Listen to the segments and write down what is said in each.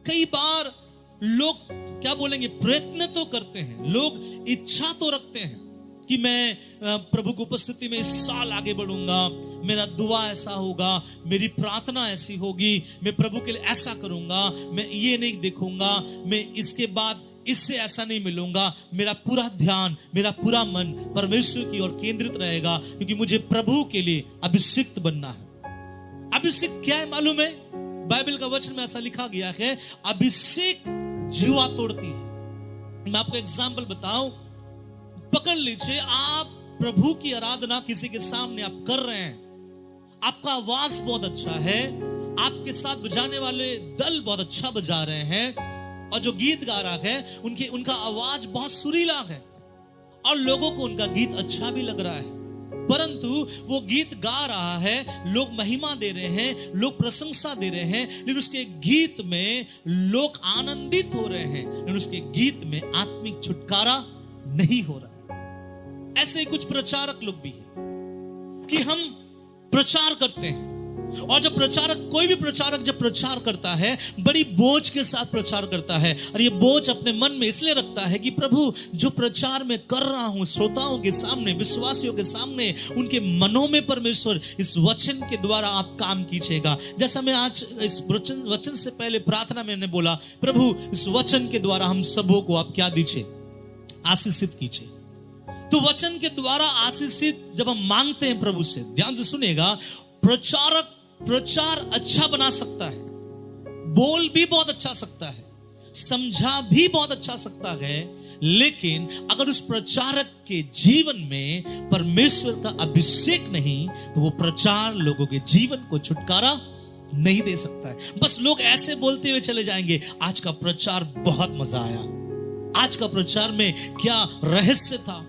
कई बार लोग क्या बोलेंगे, प्रयत्न तो करते हैं, लोग इच्छा तो रखते हैं कि मैं प्रभु की उपस्थिति में इस साल आगे बढ़ूंगा, मेरा दुआ ऐसा होगा, मेरी प्रार्थना ऐसी होगी, मैं प्रभु के लिए ऐसा करूंगा, मैं ये नहीं देखूंगा, मैं इसके बाद इससे ऐसा नहीं मिलूंगा, मेरा पूरा ध्यान, मेरा पूरा मन परमेश्वर की ओर केंद्रित रहेगा, क्योंकि मुझे प्रभु के लिए अभिषिक्त बनना है। अभिषिक्त क्या है मालूम है? बाइबल का वचन में ऐसा लिखा गया है, अभिषेक जुआ तोड़ती है। मैं आपको एग्जाम्पल बताऊं, पकड़ लीजिए, आप प्रभु की आराधना किसी के सामने आप कर रहे हैं, आपका आवाज बहुत अच्छा है, आपके साथ बजाने वाले दल बहुत अच्छा बजा रहे हैं, और जो गीत गा रहा है उनका आवाज बहुत सुरीला है, और लोगों को उनका गीत अच्छा भी लग रहा है, परंतु वो गीत गा रहा है, लोग महिमा दे रहे हैं, लोग प्रशंसा दे रहे हैं, लेकिन उसके गीत में लोग आनंदित हो रहे हैं, लेकिन उसके गीत में आत्मिक छुटकारा नहीं हो रहा है। ऐसे ही कुछ प्रचारक लोग भी हैं कि हम प्रचार करते हैं, और जब कोई भी प्रचारक जब प्रचार करता है, बड़ी बोझ के साथ प्रचार करता है, और ये बोझ अपने मन में इसलिए रखता है कि प्रभु जो प्रचार मैं कर रहा हूं श्रोताओं के सामने, विश्वासियों के सामने, उनके मनों में परमेश्वर इस वचन के द्वारा आप काम कीजिएगा। जैसा मैं आज इस वचन से पहले प्रार्थना में बोला, प्रभु इस वचन के द्वारा हम सबों को आप क्या दीजिए, आशीषित कीजिए। तो वचन के द्वारा आशीषित जब हम मांगते हैं प्रभु से, ध्यान से सुनेगा, प्रचारक प्रचार अच्छा बना सकता है, बोल भी बहुत अच्छा सकता है, समझा भी बहुत अच्छा सकता है, लेकिन अगर उस प्रचारक के जीवन में परमेश्वर का अभिषेक नहीं, तो वो प्रचार लोगों के जीवन को छुटकारा नहीं दे सकता है। बस लोग ऐसे बोलते हुए चले जाएंगे, आज का प्रचार बहुत मजा आया, आज का प्रचार में क्या रहस्य था,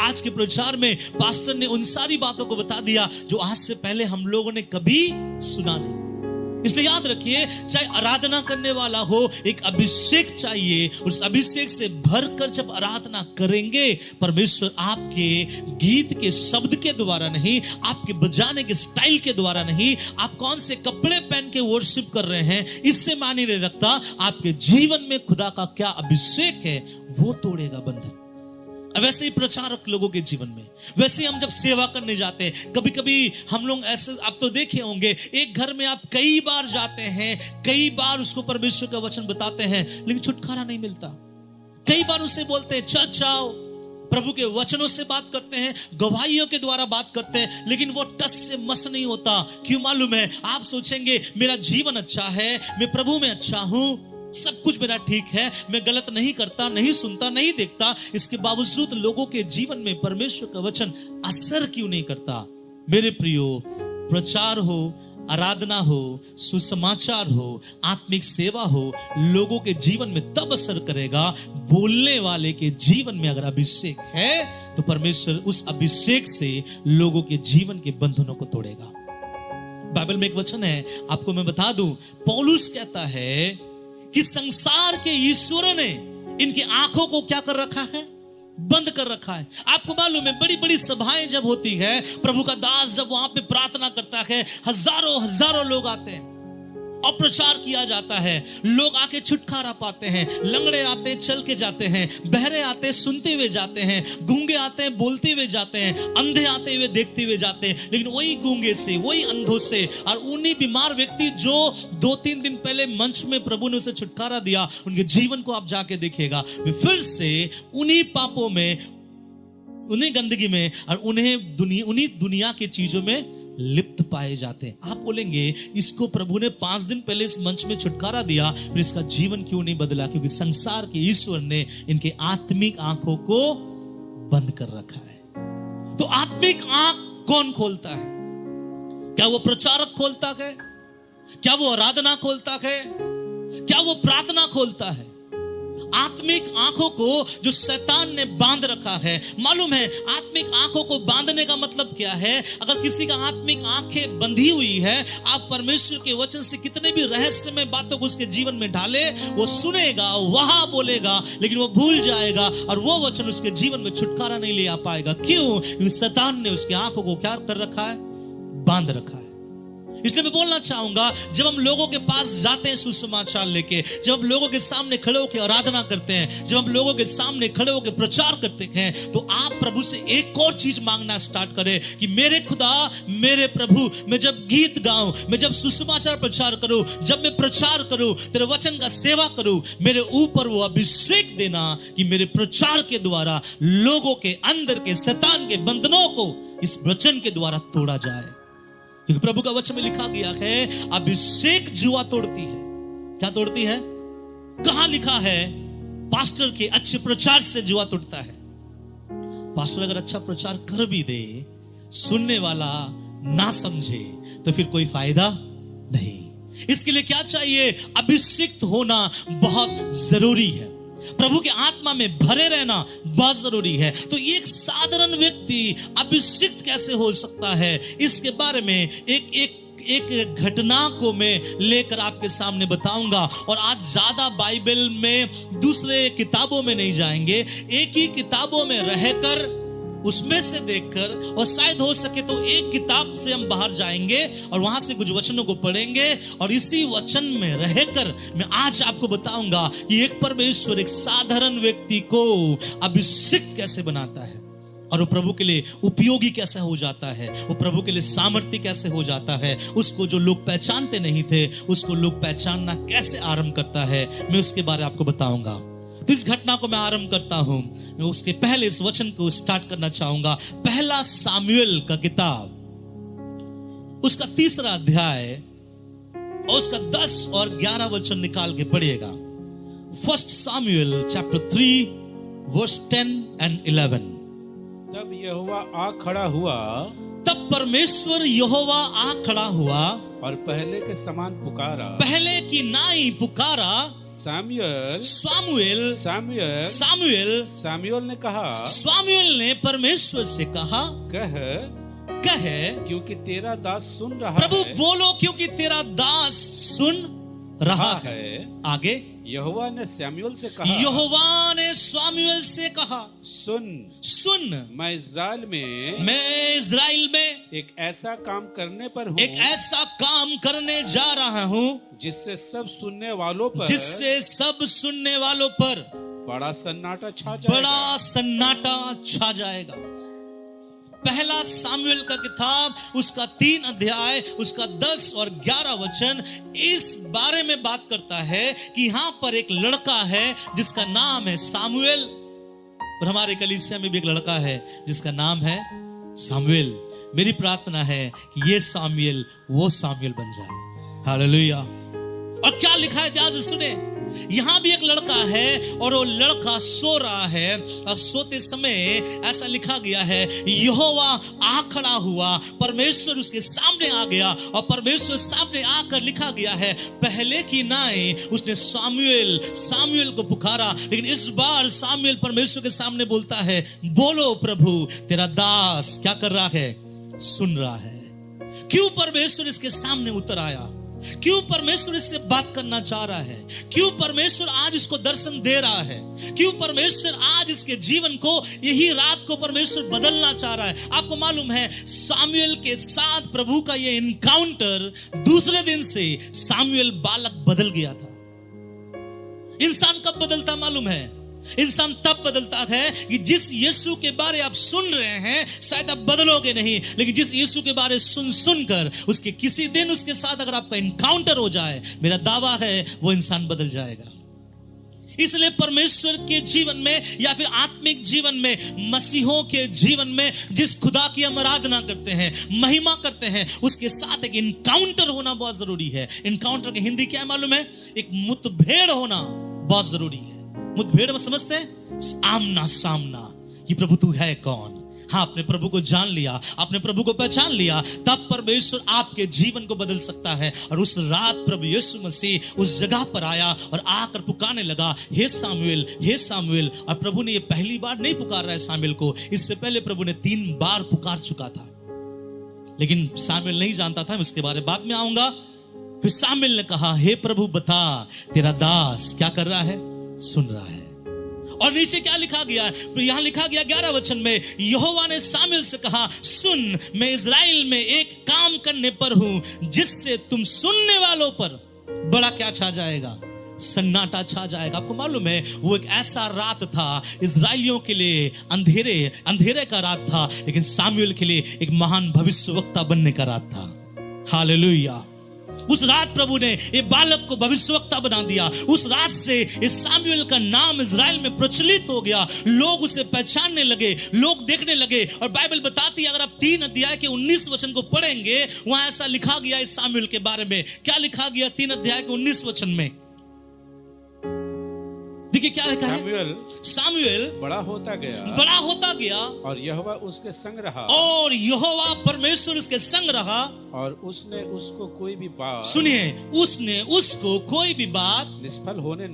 आज के प्रचार में पास्टर ने उन सारी बातों को बता दिया जो आज से पहले हम लोगों ने कभी सुना नहीं। इसलिए याद रखिए, चाहे आराधना करने वाला हो, एक अभिषेक चाहिए। उस अभिषेक से भरकर जब आराधना करेंगे, परमेश्वर आपके गीत के शब्द के द्वारा नहीं, आपके बजाने के स्टाइल के द्वारा नहीं, आप कौन से कपड़े पहन के वर्शिप कर रहे हैं, इससे मायने नहीं रखता, आपके जीवन में खुदा का क्या अभिषेक है वो तोड़ेगा बंधन। वैसे ही प्रचारक लोगों के जीवन में, वैसे ही हम जब सेवा करने जाते हैं, कभी कभी हम लोग ऐसे, आप तो देखे होंगे, एक घर में आप कई बार जाते हैं, कई बार उसको परमेश्वर का वचन बताते हैं, लेकिन छुटकारा नहीं मिलता। कई बार उसे बोलते हैं चर्च आओ, प्रभु के वचनों से बात करते हैं, गवाहियों के द्वारा बात करते हैं, लेकिन वो टस से मस नहीं होता। क्यों मालूम है? आप सोचेंगे मेरा जीवन अच्छा है, मैं प्रभु में अच्छा हूं, सब कुछ मेरा ठीक है, मैं गलत नहीं करता, नहीं सुनता, नहीं देखता, इसके बावजूद लोगों के जीवन में परमेश्वर का वचन असर क्यों नहीं करता? मेरे प्रियो, प्रचार हो, आराधना हो, सुसमाचार हो, आत्मिक सेवा हो, लोगों के जीवन में तब असर करेगा, बोलने वाले के जीवन में अगर अभिषेक है, तो परमेश्वर उस अभिषेक से लोगों के जीवन के बंधनों को तोड़ेगा। बाइबल में एक वचन है, आपको मैं बता दूं, पौलुस कहता है कि संसार के ईश्वरों ने इनकी आंखों को क्या कर रखा है? बंद कर रखा है। आपको मालूम है, बड़ी बड़ी सभाएं जब होती है, प्रभु का दास जब वहां पे प्रार्थना करता है, हजारों हजारों लोग आते हैं और प्रचार किया जाता है, लोग आके छुटकारा पाते हैं, लंगड़े आते हैं चल के जाते हैं, बहरे आते हैं सुनते हुए जाते हैं, गूंगे आते हैं बोलते हुए जाते हैं, अंधे आते हुए देखते हुए जाते हैं। लेकिन वही गूंगे से, वही अंधों से और उन्हीं बीमार व्यक्ति जो 2-3 दिन पहले मंच में प्रभु ने उसे छुटकारा दिया, उनके जीवन को आप जाके देखिएगा, वे फिर से उन्हीं पापों में, उन्हीं गंदगी में और उन्हीं दुनिया की चीजों में लिप्त पाए जाते हैं। आप बोलेंगे, इसको प्रभु ने 5 दिन पहले इस मंच में छुटकारा दिया, फिर इसका जीवन क्यों नहीं बदला? क्योंकि संसार के ईश्वर ने इनके आत्मिक आंखों को बंद कर रखा है। तो आत्मिक आंख कौन खोलता है? क्या वो प्रचारक खोलता है? क्या वो आराधना खोलता है? क्या वो प्रार्थना खोलता है? आत्मिक आंखों को जो शैतान ने बांध रखा है, मालूम है आत्मिक आंखों को बांधने का मतलब क्या है? अगर किसी का आत्मिक आंखें बंधी हुई है, आप परमेश्वर के वचन से कितने भी रहस्यमय बातों को उसके जीवन में डाले, वो सुनेगा, वहां बोलेगा, लेकिन वो भूल जाएगा और वो वचन उसके जीवन में छुटकारा नहीं ले आ पाएगा। क्यों? क्योंकि शैतान ने उसकी आंखों को क्या कर रखा है? बांध रखा है। इसलिए मैं बोलना चाहूंगा, जब हम लोगों के पास जाते हैं सुसमाचार लेके, जब हम लोगों के सामने खड़े होकर आराधना करते हैं, जब हम लोगों के सामने खड़े होकर प्रचार करते हैं, तो आप प्रभु से एक और चीज मांगना स्टार्ट करें कि मेरे खुदा, मेरे प्रभु, मैं जब गीत गाऊं, मैं जब सुसमाचार प्रचार करूं, जब मैं प्रचार करूं, तेरे वचन का सेवा करूं, मेरे ऊपर वो अभिषेक देना कि मेरे प्रचार के द्वारा लोगों के अंदर के शैतान के बंधनों को इस वचन के द्वारा तोड़ा जाए। क्योंकि प्रभु का वचन में लिखा गया है, अभिषेक जुआ तोड़ती है। क्या तोड़ती है? कहां लिखा है? पास्टर के अच्छे प्रचार से जुआ तोड़ता है। पास्टर अगर अच्छा प्रचार कर भी दे, सुनने वाला ना समझे, तो फिर कोई फायदा नहीं। इसके लिए क्या चाहिए? अभिषिक्त होना बहुत जरूरी है। प्रभु के आत्मा में भरे रहना बहुत जरूरी है। तो एक साधारण व्यक्ति अभिषिक्त कैसे हो सकता है, इसके बारे में एक घटना को मैं लेकर आपके सामने बताऊंगा। और आज ज्यादा बाइबल में दूसरे किताबों में नहीं जाएंगे, एक ही किताबों में रहकर उसमें से देखकर, और शायद हो सके तो एक किताब से हम बाहर जाएंगे और वहां से कुछ वचनों को पढ़ेंगे, और इसी वचन में रहकर मैं आज आपको बताऊंगा कि एक परमेश्वर एक साधारण व्यक्ति को अभिषिक्त कैसे बनाता है, और वो प्रभु के लिए उपयोगी कैसे हो जाता है, वो प्रभु के लिए सामर्थ्य कैसे हो जाता है। उसको जो लोग पहचानते नहीं थे, उसको लोग पहचानना कैसे आरंभ करता है, मैं उसके बारे में आपको बताऊंगा। तो इस घटना को मैं आरंभ करता हूं। मैं उसके पहले इस वचन को स्टार्ट करना चाहूंगा। पहला सामुएल का किताब, उसका 3 अध्याय और उसका 10 और 11 वचन निकाल के पढ़िएगा। 1 सामुएल चैप्टर 3 वर्स 10 and 11। तब यहोवा आ खड़ा हुआ, तब परमेश्वर यहोवा आ खड़ा हुआ और पहले के समान पुकारा, पहले की नाई पुकारा, सामुएल सामुएल सामुएल सामुएल। सामुएल ने कहा, सामुएल ने परमेश्वर से कहा, कह क्योंकि तेरा दास सुन रहा है। प्रभु बोलो, क्योंकि तेरा दास सुन रहा है। आगे यहोवा ने सामुएल से कहा, यहोवा ने सामुएल से कहा, सुन मैं इस्राएल में एक ऐसा काम करने पर हूँ, एक ऐसा काम करने जा रहा हूँ जिससे सब सुनने वालों पर बड़ा सन्नाटा छा जाएगा। पहला सामुएल का किताब, उसका 3 अध्याय, उसका 10 और 11 वचन इस बारे में बात करता है कि यहां पर एक लड़का है जिसका नाम है सामुएल, और हमारे कलीसिया में भी एक लड़का है जिसका नाम है सामुएल। मेरी प्रार्थना है कि ये सामुएल वो सामुएल बन जाए। हालेलुया। और क्या लिखा है, ध्यान से सुने। यहां भी एक लड़का है और वो लड़का सो रहा है, और सोते समय ऐसा लिखा गया है, यहोवा आ खड़ा हुआ, परमेश्वर उसके सामने आ गया, और परमेश्वर सामने आकर लिखा गया है, पहले की नाई उसने सामुएल को पुकारा। लेकिन इस बार सामुएल परमेश्वर के सामने बोलता है, बोलो प्रभु, तेरा दास क्या कर रहा है? सुन रहा है। क्यों परमेश्वर इसके सामने उतर आया? क्यों परमेश्वर इससे बात करना चाह रहा है? क्यों परमेश्वर आज इसको दर्शन दे रहा है? क्यों परमेश्वर आज इसके जीवन को, यही रात को परमेश्वर बदलना चाह रहा है? आपको मालूम है, सामुएल के साथ प्रभु का ये इनकाउंटर, दूसरे दिन से सामुएल बालक बदल गया था। इंसान कब बदलता मालूम है? इंसान तब बदलता है कि जिस यीशु के बारे आप सुन रहे हैं, शायद आप बदलोगे नहीं, लेकिन जिस यीशु के बारे सुनकर उसके किसी दिन उसके साथ अगर आपका इनकाउंटर हो जाए, मेरा दावा है वो इंसान बदल जाएगा। इसलिए परमेश्वर के जीवन में या फिर आत्मिक जीवन में, मसीहों के जीवन में जिस खुदा की हम आराधना करते हैं, महिमा करते हैं, उसके साथ एक इनकाउंटर होना बहुत जरूरी है। इनकाउंटर की हिंदी क्या है मालूम है? एक मुठभेड़ होना बहुत जरूरी है। मुठभेड़ में समझते हैं, आमना सामना, कि प्रभु तू है कौन। हाँ, अपने प्रभु को जान लिया, अपने प्रभु को पहचान लिया, तब परमेश्वर आपके जीवन को बदल सकता है। और उस रात प्रभु यीशु मसीह उस जगह पर आया और आकर पुकारने लगा, हे सामुएल, हे सामुएल। और प्रभु ने ये पहली बार नहीं पुकार रहा है सामुएल को, इससे पहले प्रभु ने 3 बार पुकार चुका था, लेकिन सामुएल नहीं जानता था। मैं इसके बारे में बाद में आऊंगा। फिर सामुएल ने कहा, हे प्रभु बता, तेरा दास क्या कर रहा है? सुन रहा है। और नीचे क्या लिखा गया? यहां लिखा गया 11 वचन में, यहोवा ने सामुएल से कहा, सुन, मैं इस्राएल में एक काम करने पर हूं, जिससे तुम सुनने वालों पर बड़ा क्या छा जाएगा? सन्नाटा छा जाएगा। आपको मालूम है वो एक ऐसा रात था इजराइलियों के लिए, अंधेरे का रात था, लेकिन सामुएल के लिए एक महान भविष्यवक्ता बनने का रात था। हालेलुया। उस रात प्रभु ने ये बालक को भविष्यवक्ता बना दिया। उस रात से इस सामुएल का नाम इजराइल में प्रचलित हो गया। लोग उसे पहचानने लगे, लोग देखने लगे। और बाइबल बताती है, अगर आप 3 अध्याय के 19 वचन को पढ़ेंगे, वहां ऐसा लिखा गया इस सामुएल के बारे में। क्या लिखा गया 3 अध्याय के 19 वचन में? देखिए क्या लिखा है। सामुएल बड़ा होता गया और यहोवा उसके संग रहा, और यहोवा परमेश्वर उसके संग रहा, और उसने उसको कोई भी बात, सुनिए, उसने उसको कोई भी बात निष्फल होने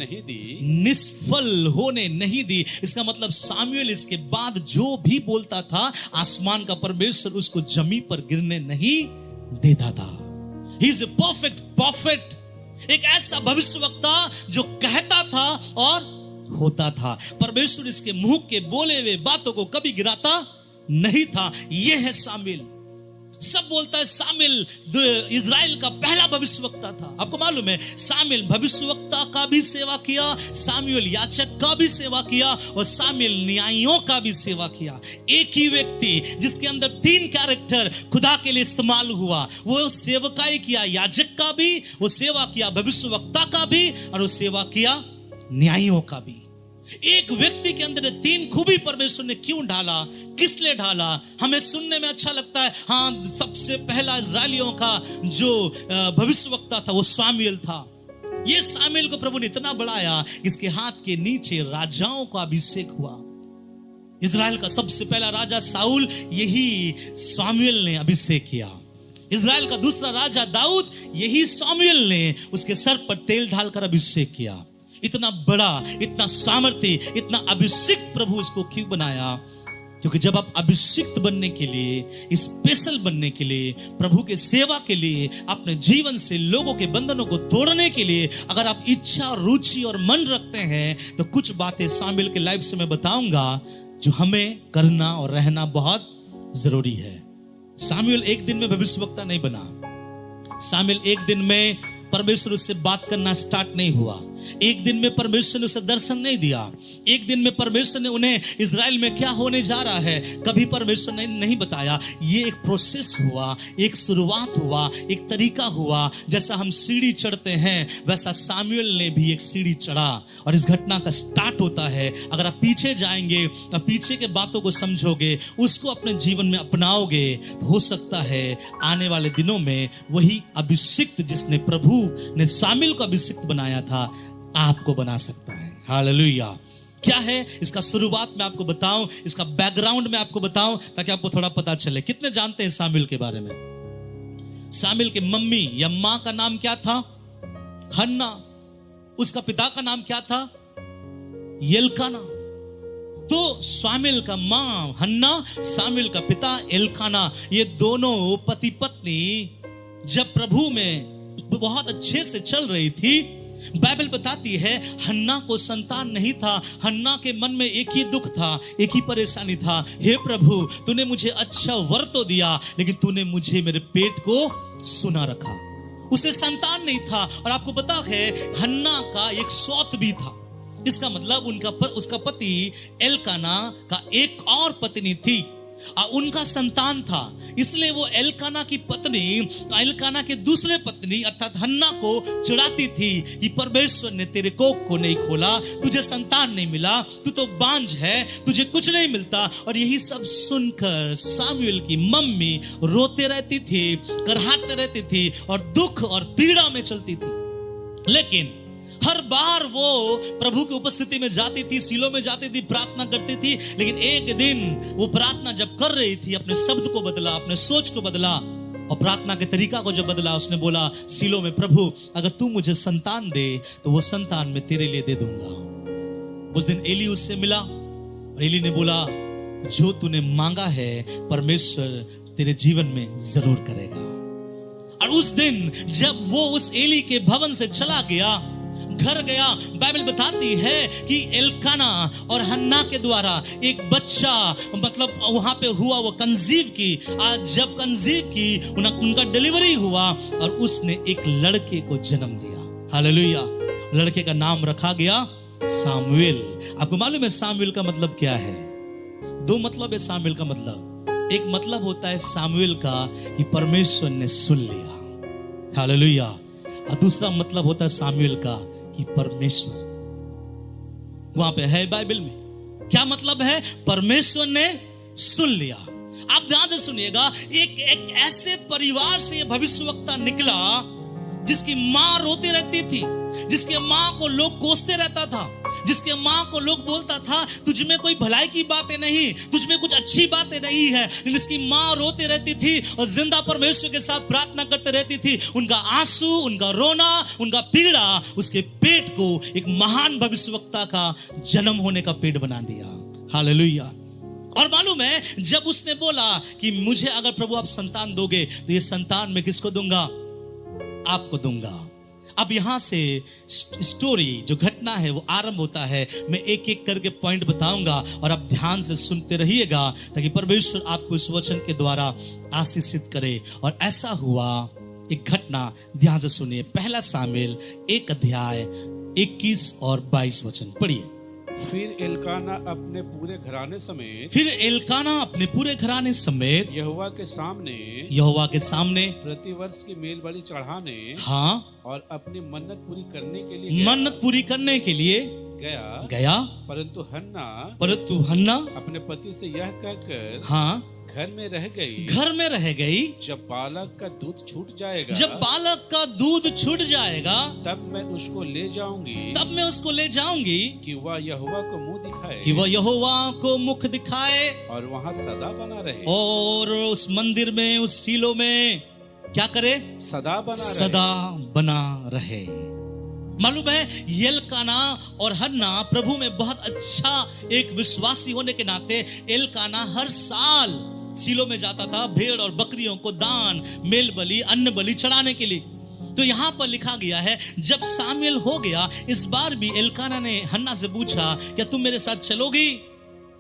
नहीं दी। इसका मतलब सामुएल इसके बाद जो भी बोलता था, आसमान का परमेश्वर उसको जमीन पर गिरने नहीं देता था। He is a perfect profit, एक ऐसा भविष्यवक्ता जो कहता था और होता था। परमेश्वर इसके मुंह के बोले हुए बातों को कभी गिराता नहीं था। यह है सामुएल। सब बोलता है सामुएल इजराइल का पहला भविष्यवक्ता था। आपको मालूम है सामुएल भविष्यवक्ता का भी सेवा किया, सामुएल याचक का भी सेवा किया, और सामुएल न्यायियों का भी सेवा किया। एक ही व्यक्ति जिसके अंदर 3 कैरेक्टर खुदा के लिए इस्तेमाल हुआ। वो सेवकाई किया याजक का भी, वो सेवा किया भविष्यवक्ता का भी, और वो सेवा किया न्यायियों का भी। एक व्यक्ति के अंदर 3 खूबी परमेश्वर ने क्यों डाला, किस लिए डाला? हमें सुनने में अच्छा लगता है, हाँ, सबसे पहला इजराइलियों का जो भविष्यवक्ता था वो सामुएल था। ये सामुएल को प्रभु ने इतना बढ़ाया, इसके हाथ के नीचे राजाओं का अभिषेक हुआ। इजराइल का सबसे पहला राजा साउल, यही सामुएल ने अभिषेक किया। इजराइल का दूसरा राजा दाऊद, यही सामुएल ने उसके सर पर तेल डालकर अभिषेक किया। इतना बड़ा, इतना सामर्थ्य, इतना अभिषिक्त प्रभु इसको क्यों बनाया? क्योंकि जब आप अभिषिक्त बनने के लिए, स्पेशल बनने के लिए, प्रभु के सेवा के लिए, अपने जीवन से लोगों के बंधनों को तोड़ने के लिए अगर आप इच्छा, रुचि और मन रखते हैं, तो कुछ बातें सामुएल के लाइफ से मैं बताऊंगा जो हमें करना और रहना बहुत जरूरी है। सामुएल एक दिन में भविष्यवक्ता नहीं बना। सामुएल एक दिन में परमेश्वर उससे बात करना स्टार्ट नहीं हुआ। एक दिन में परमेश्वर ने उसे दर्शन नहीं दिया। एक दिन में परमेश्वर ने उन्हें इजराइल में क्या होने जा रहा है कभी परमेश्वर ने नहीं बताया। ये एक प्रोसेस हुआ, एक शुरुआत हुआ, एक तरीका हुआ। जैसा हम सीढ़ी चढ़ते हैं वैसा सामुएल ने भी एक सीढ़ी चढ़ा, और इस घटना का स्टार्ट होता है। अगर आप पीछे जाएंगे, पीछे के बातों को समझोगे, उसको अपने जीवन में अपनाओगे, तो हो सकता है आने वाले दिनों में वही अभिषिक्त जिसने प्रभु ने सामुएल को अभिषिक्त बनाया था, आपको बना सकता है। हालेलुया। क्या है इसका शुरुआत में आपको बताऊं, इसका बैकग्राउंड में आपको बताऊं, ताकि आपको थोड़ा पता चले। कितने जानते हैं सामुएल के बारे में? सामुएल के मम्मी या मां का नाम क्या था? हन्ना। उसका पिता का नाम क्या था? एल्काना। तो सामुएल का मां हन्ना, सामुएल का पिता एल्काना, ये दोनों पति पत्नी जब प्रभु में बहुत अच्छे से चल रही थी, बाइबल बताती है हन्ना को संतान नहीं था। हन्ना के मन में एक ही दुख था, एक ही परेशानी था, हे प्रभु तूने मुझे अच्छा वर तो दिया, लेकिन तूने मुझे मेरे पेट को सुना रखा। उसे संतान नहीं था। और आपको पता है हन्ना का एक सौत भी था। इसका मतलब उसका पति एल्काना का एक और पत्नी थी, उनका संतान था। इसलिए वो एल्काना की पत्नी एल्काना के दूसरे पत्नी अर्थात हन्ना को चिढ़ाती थी कि परमेश्वर ने तेरे कोख को नहीं खोला, तुझे संतान नहीं मिला, तू तो बांझ है, तुझे कुछ नहीं मिलता। और यही सब सुनकर सामुएल की मम्मी रोते रहती थी, कराहते रहती थी और दुख और पीड़ा में चलती थी। लेकिन हर बार वो प्रभु की उपस्थिति में जाती थी, सीलो में जाती थी, प्रार्थना करती थी। लेकिन एक दिन वो प्रार्थना जब कर रही थी, अपने शब्द को बदला, अपने सोच को बदला, और प्रार्थना के तरीका को जब बदला, उसने बोला सीलो में, प्रभु अगर तू मुझे संतान दे तो वो संतान मैं तेरे लिए दे दूंगा। उस दिन एली उससे मिला और एली ने बोला जो तूने मांगा है परमेश्वर तेरे जीवन में जरूर करेगा। और उस दिन जब वो उस एली के भवन से चला गया, घर गया। बाइबल बताती है कि एल्काना और हन्ना के द्वारा एक बच्चा मतलब वहां पे हुआ, वो कंसीव की। आज जब कंसीव की उनका डिलीवरी हुआ और उसने एक लड़के को जन्म दिया। हालेलुया। लड़के का नाम रखा गया सामुएल। आपको मालूम है सामुएल का मतलब क्या है? दो मतलब है सामुएल का मतलब। एक मतलब होता है सामुएल का कि परमेश्वर ने सुन लिया। हालेलुया। और दूसरा मतलब होता है सामुएल का कि परमेश्वर, वहां पे है बाइबल में क्या मतलब है? परमेश्वर ने सुन लिया। आप ध्यान से सुनिएगा, एक ऐसे परिवार से यह भविष्यवक्ता निकला जिसकी मां रोती रहती थी, जिसके मां को लोग कोसते रहता था, जिसके मां को लोग बोलता था तुझ में कोई भलाई की बातें नहीं, तुझ में कुछ अच्छी बातें नहीं है। लेकिन इसकी मां रोती रहती थी और जिंदा परमेश्वर के साथ प्रार्थना करते रहती थी। उनका आंसू, उनका रोना, उनका पीड़ा उसके पेट को एक महान भविष्यवक्ता का जन्म होने का पेट बना दिया। हालेलुया। और मालूम है जब उसने बोला कि मुझे अगर प्रभु आप संतान दोगे तो ये संतान मैं किसको दूंगा? आपको दूंगा। अब यहां से स्टोरी जो घटना है वो आरंभ होता है। मैं एक एक करके पॉइंट बताऊंगा और आप ध्यान से सुनते रहिएगा ताकि परमेश्वर आपको इस वचन के द्वारा आशीषित करे। और ऐसा हुआ, एक घटना ध्यान से सुनिए। पहला सामुएल 1 अध्याय 21 और 22 वचन पढ़िए। फिर एल्काना अपने पूरे घराने समेत यहोवा के सामने प्रतिवर्ष की मेल बलि चढ़ाने हाँ और अपनी मन्नत पूरी करने के लिए गया। परंतु हन्ना अपने पति से यह कहकर हाँ घर में रह गई, जब बालक का दूध छूट जाएगा तब मैं उसको ले जाऊंगी कि वह यहोवा को मुख दिखाए और वहाँ सदा बना रहे। और उस मंदिर में, उस सीलो में क्या करे? सदा बना रहे। मालूम है एल्काना और हन्ना प्रभु में बहुत अच्छा एक विश्वासी होने के नाते एल्काना हर साल सीलो में जाता था भेड़ और बकरियों को दान, मेल बलि, अन्न बलि चढ़ाने के लिए। तो यहां पर लिखा गया है जब सामुएल हो गया, इस बार भी एल्काना ने हन्ना से पूछा क्या तुम मेरे साथ चलोगी?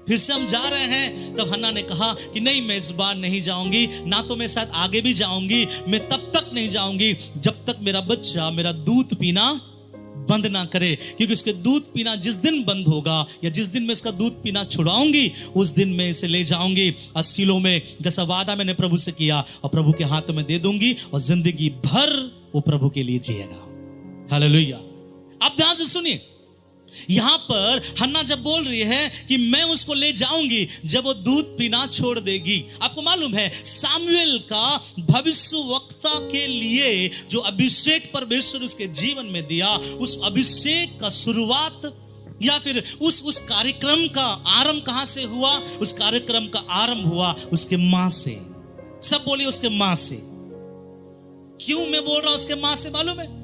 फिर से हम जा रहे हैं। तब हन्ना ने कहा कि नहीं, मैं इस बार नहीं जाऊंगी, ना तो मैं साथ आगे भी जाऊंगी। मैं तब तक नहीं जाऊंगी जब तक मेरा बच्चा मेरा दूध पीना बंद ना करे, क्योंकि उसके दूध पीना जिस दिन बंद होगा या जिस दिन मैं इसका दूध पीना छुड़ाऊंगी उस दिन मैं इसे ले जाऊंगी और सीलो में जैसा वादा मैंने प्रभु से किया और प्रभु के हाथों में दे दूंगी और जिंदगी भर वो प्रभु के लिए जिएगा। हालेलुया। आप ध्यान से सुनिए, यहां पर हन्ना जब बोल रही है कि मैं उसको ले जाऊंगी जब वो दूध पीना छोड़ देगी। आपको मालूम है सामुएल का भविष्यवक्ता के लिए जो अभिषेक परमेश्वर उसके जीवन में दिया, उस अभिषेक का शुरुआत या फिर उस कार्यक्रम का आरंभ कहां से हुआ? उस कार्यक्रम का आरंभ हुआ उसके मां से। सब बोलिए उसके मां से। क्यों मैं बोल रहा हूं उसके मां से? मालूम है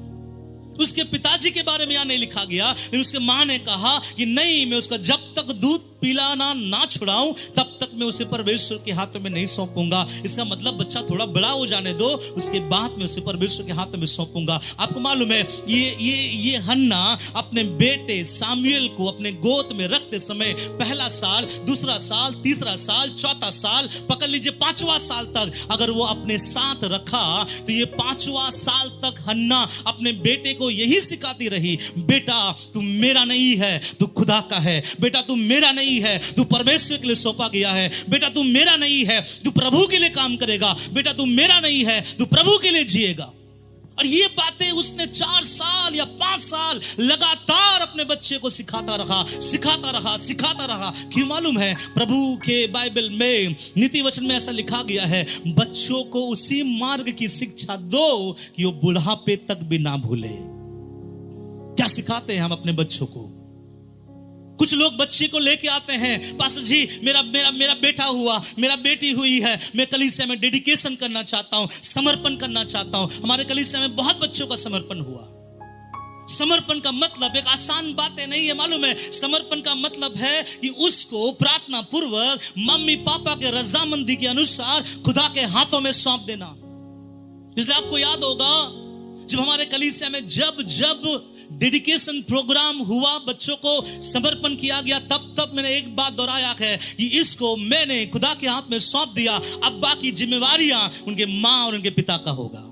उसके पिताजी के बारे में यहां नहीं लिखा गया, लेकिन उसके मां ने कहा कि नहीं, मैं उसका जब तक दूध पिलाना ना छुड़ाऊं तब तक मैं उसे परमेश्वर के हाथों में नहीं सौंपूंगा। इसका मतलब बच्चा थोड़ा बड़ा हो जाने दो, उसके बाद में उसे परमेश्वर के हाथों में सौंपूंगा। आपको मालूम है ये हन्ना अपने बेटे सामुएल को अपने गोद में रखते समय पहला साल, दूसरा साल, तीसरा साल, चौथा साल, पकड़ लीजिए 5वां साल तक अगर वो अपने साथ रखा तो ये 5वां साल तक हन्ना अपने बेटे को यही सिखाती रही, बेटा तू मेरा नहीं है, तू खुदा का है। बेटा तू मेरा नहीं है, तू परमेश्वर के लिए सौंपा गया है। बेटा तू मेरा नहीं है, तू प्रभु के लिए काम करेगा। बेटा तू मेरा नहीं है, तू प्रभु के लिए जिएगा। और ये बातें उसने 4 साल या 5 साल लगातार अपने बच्चे को सिखाता रहा। क्यों मालूम है? प्रभु के बाइबल में नीति वचन में ऐसा लिखा गया है, बच्चों को उसी मार्ग की शिक्षा दो कि वो बुढ़ापे तक भी ना भूले। क्या सिखाते हैं हम अपने बच्चों को? कुछ लोग बच्चे को लेके आते हैं, पास्टर जी मेरा बेटा हुआ, मेरा बेटी हुई है, मैं कलीसिया में डेडिकेशन करना चाहता हूं, समर्पण करना चाहता हूं। हमारे कलीसिया में बहुत बच्चों का समर्पण हुआ। समर्पण का मतलब एक आसान बातें नहीं है, मालूम है? समर्पण का मतलब है कि उसको प्रार्थना पूर्वक मम्मी पापा के रजामंदी के अनुसार खुदा के हाथों में सौंप देना। इसलिए आपको याद होगा जब हमारे कलीसिया में जब डेडिकेशन प्रोग्राम हुआ, बच्चों को समर्पण किया गया, तब मैंने एक बात दोहराया है कि इसको मैंने खुदा के हाथ में सौंप दिया, अब बाकी जिम्मेवारियां उनके माँ और उनके पिता का होगा।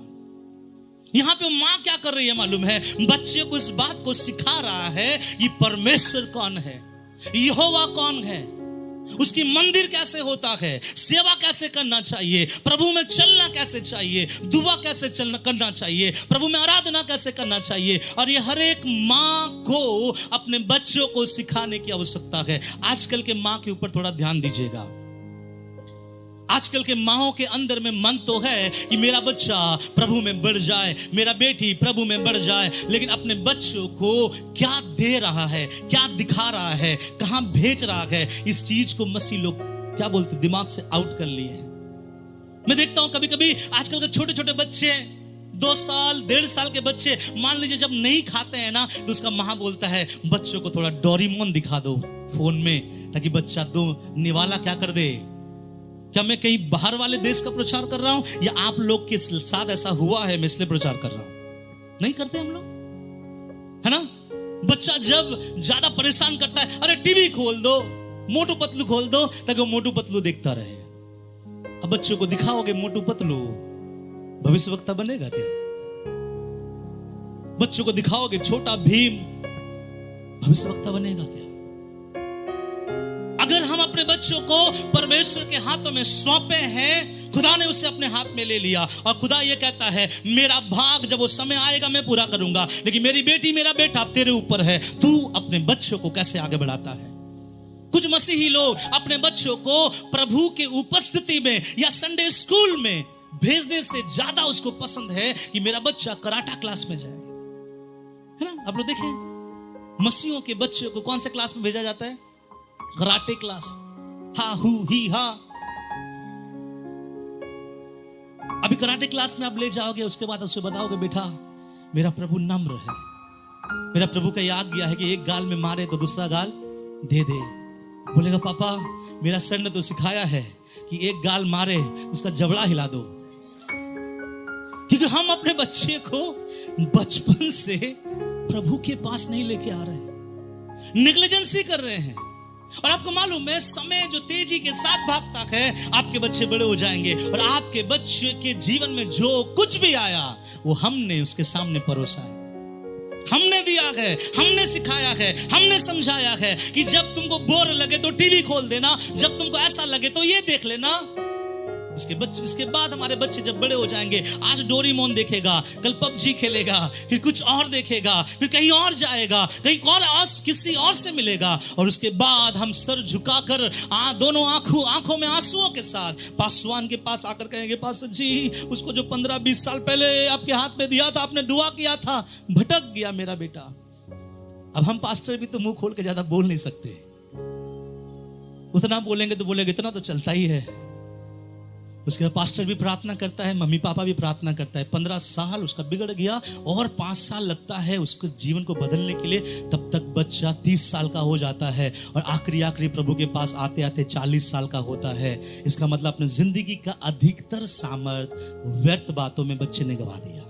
यहां पे मां क्या कर रही है मालूम है? बच्चे को इस बात को सिखा रहा है कि परमेश्वर कौन है, यहोवा कौन है, उसकी मंदिर कैसे होता है, सेवा कैसे करना चाहिए, प्रभु में चलना कैसे चाहिए, दुआ कैसे करना चाहिए, प्रभु में आराधना कैसे करना चाहिए। और ये हर एक माँ को अपने बच्चों को सिखाने की आवश्यकता है। आजकल के माँ के ऊपर थोड़ा ध्यान दीजिएगा। आजकल के माँओं के अंदर में मन तो है कि मेरा बच्चा प्रभु में बढ़ जाए, मेरा बेटी प्रभु में बढ़ जाए, लेकिन अपने बच्चों को क्या दे रहा है, क्या दिखा रहा है, कहां भेज रहा है, इस चीज को मसीह लोग क्या बोलते दिमाग से आउट कर लिए हैं। मैं देखता हूं कभी कभी आजकल के छोटे छोटे बच्चे, 2 साल 1.5 साल के बच्चे, मान लीजिए जब नहीं खाते हैं ना, तो उसका माँ बोलता है बच्चों को थोड़ा डोरेमोन दिखा दो फोन में, ताकि बच्चा दो निवाला क्या कर दे। क्या मैं कहीं बाहर वाले देश का प्रचार कर रहा हूं या आप लोग के साथ ऐसा हुआ है मैं इसलिए प्रचार कर रहा हूं? नहीं करते हम लोग, है ना? बच्चा जब ज्यादा परेशान करता है, अरे टीवी खोल दो, मोटू पतलू खोल दो, ताकि वो मोटू पतलू देखता रहे। अब बच्चों को दिखाओगे मोटू पतलू, भविष्यवक्ता बनेगा क्या? बच्चों को दिखाओगे छोटा भीम, भविष्यवक्ता बनेगा क्या? अगर हम अपने बच्चों को परमेश्वर के हाथों में सौंपे हैं, खुदा ने उसे अपने हाथ में ले लिया, और खुदा ये कहता है मेरा भाग जब वो समय आएगा मैं पूरा करूंगा। लेकिन मेरी बेटी मेरा बेटा अब तेरे ऊपर है, तू अपने बच्चों को कैसे आगे बढ़ाता है। कुछ मसीही लोग अपने बच्चों को प्रभु के उपस्थिति में या संडे स्कूल में भेजने से ज्यादा उसको पसंद है कि मेरा बच्चा कराटा क्लास में जाए, है ना? आप लोग देखें मसीहों के बच्चों को कौन से क्लास में भेजा जाता है? कराटे क्लास, हा हु ही हा। अभी कराटे क्लास में आप ले जाओगे, उसके बाद उसे बताओगे बेटा मेरा प्रभु नम्र है, मेरा प्रभु का याद गया है कि एक गाल में मारे तो दूसरा गाल दे दे। बोलेगा पापा मेरा सर ने तो सिखाया है कि एक गाल मारे उसका जबड़ा हिला दो। क्योंकि हम अपने बच्चे को बचपन से प्रभु के पास नहीं लेके आ रहे, नेग्लिजेंसी कर रहे हैं। और आपको मालूम है समय जो तेजी के साथ भागता है, आपके बच्चे बड़े हो जाएंगे और आपके बच्चे के जीवन में जो कुछ भी आया वो हमने उसके सामने परोसा है, हमने दिया है, हमने सिखाया है, हमने समझाया है कि जब तुमको बोर लगे तो टीवी खोल देना, जब तुमको ऐसा लगे तो ये देख लेना। इसके बाद हमारे बच्चे जब बड़े हो जाएंगे, आज डोरेमोन देखेगा, कल पबजी खेलेगा, फिर कुछ और देखेगा, फिर कहीं और जाएगा, कहीं और किसी और से मिलेगा, और उसके बाद हम सर झुकाकर दोनों आंखों में आंसुओं के साथ पासवान के पास आकर कहेंगे पास्टर जी उसको जो 15-20 साल पहले आपके हाथ में दिया था, आपने दुआ किया था, भटक गया मेरा बेटा। अब हम पास्टर भी तो मुंह खोल के ज्यादा बोल नहीं सकते, उतना बोलेंगे तो बोलेंगे इतना तो चलता ही है। उसके बाद पास्टर भी प्रार्थना करता है, मम्मी पापा भी प्रार्थना करता है। 15 साल उसका बिगड़ गया और 5 साल लगता है उसके जीवन को बदलने के लिए, तब तक बच्चा 30 साल का हो जाता है और आखिरी प्रभु के पास आते आते 40 साल का होता है। इसका मतलब अपने जिंदगी का अधिकतर सामर्थ्य व्यर्थ बातों में बच्चे ने गवा दिया।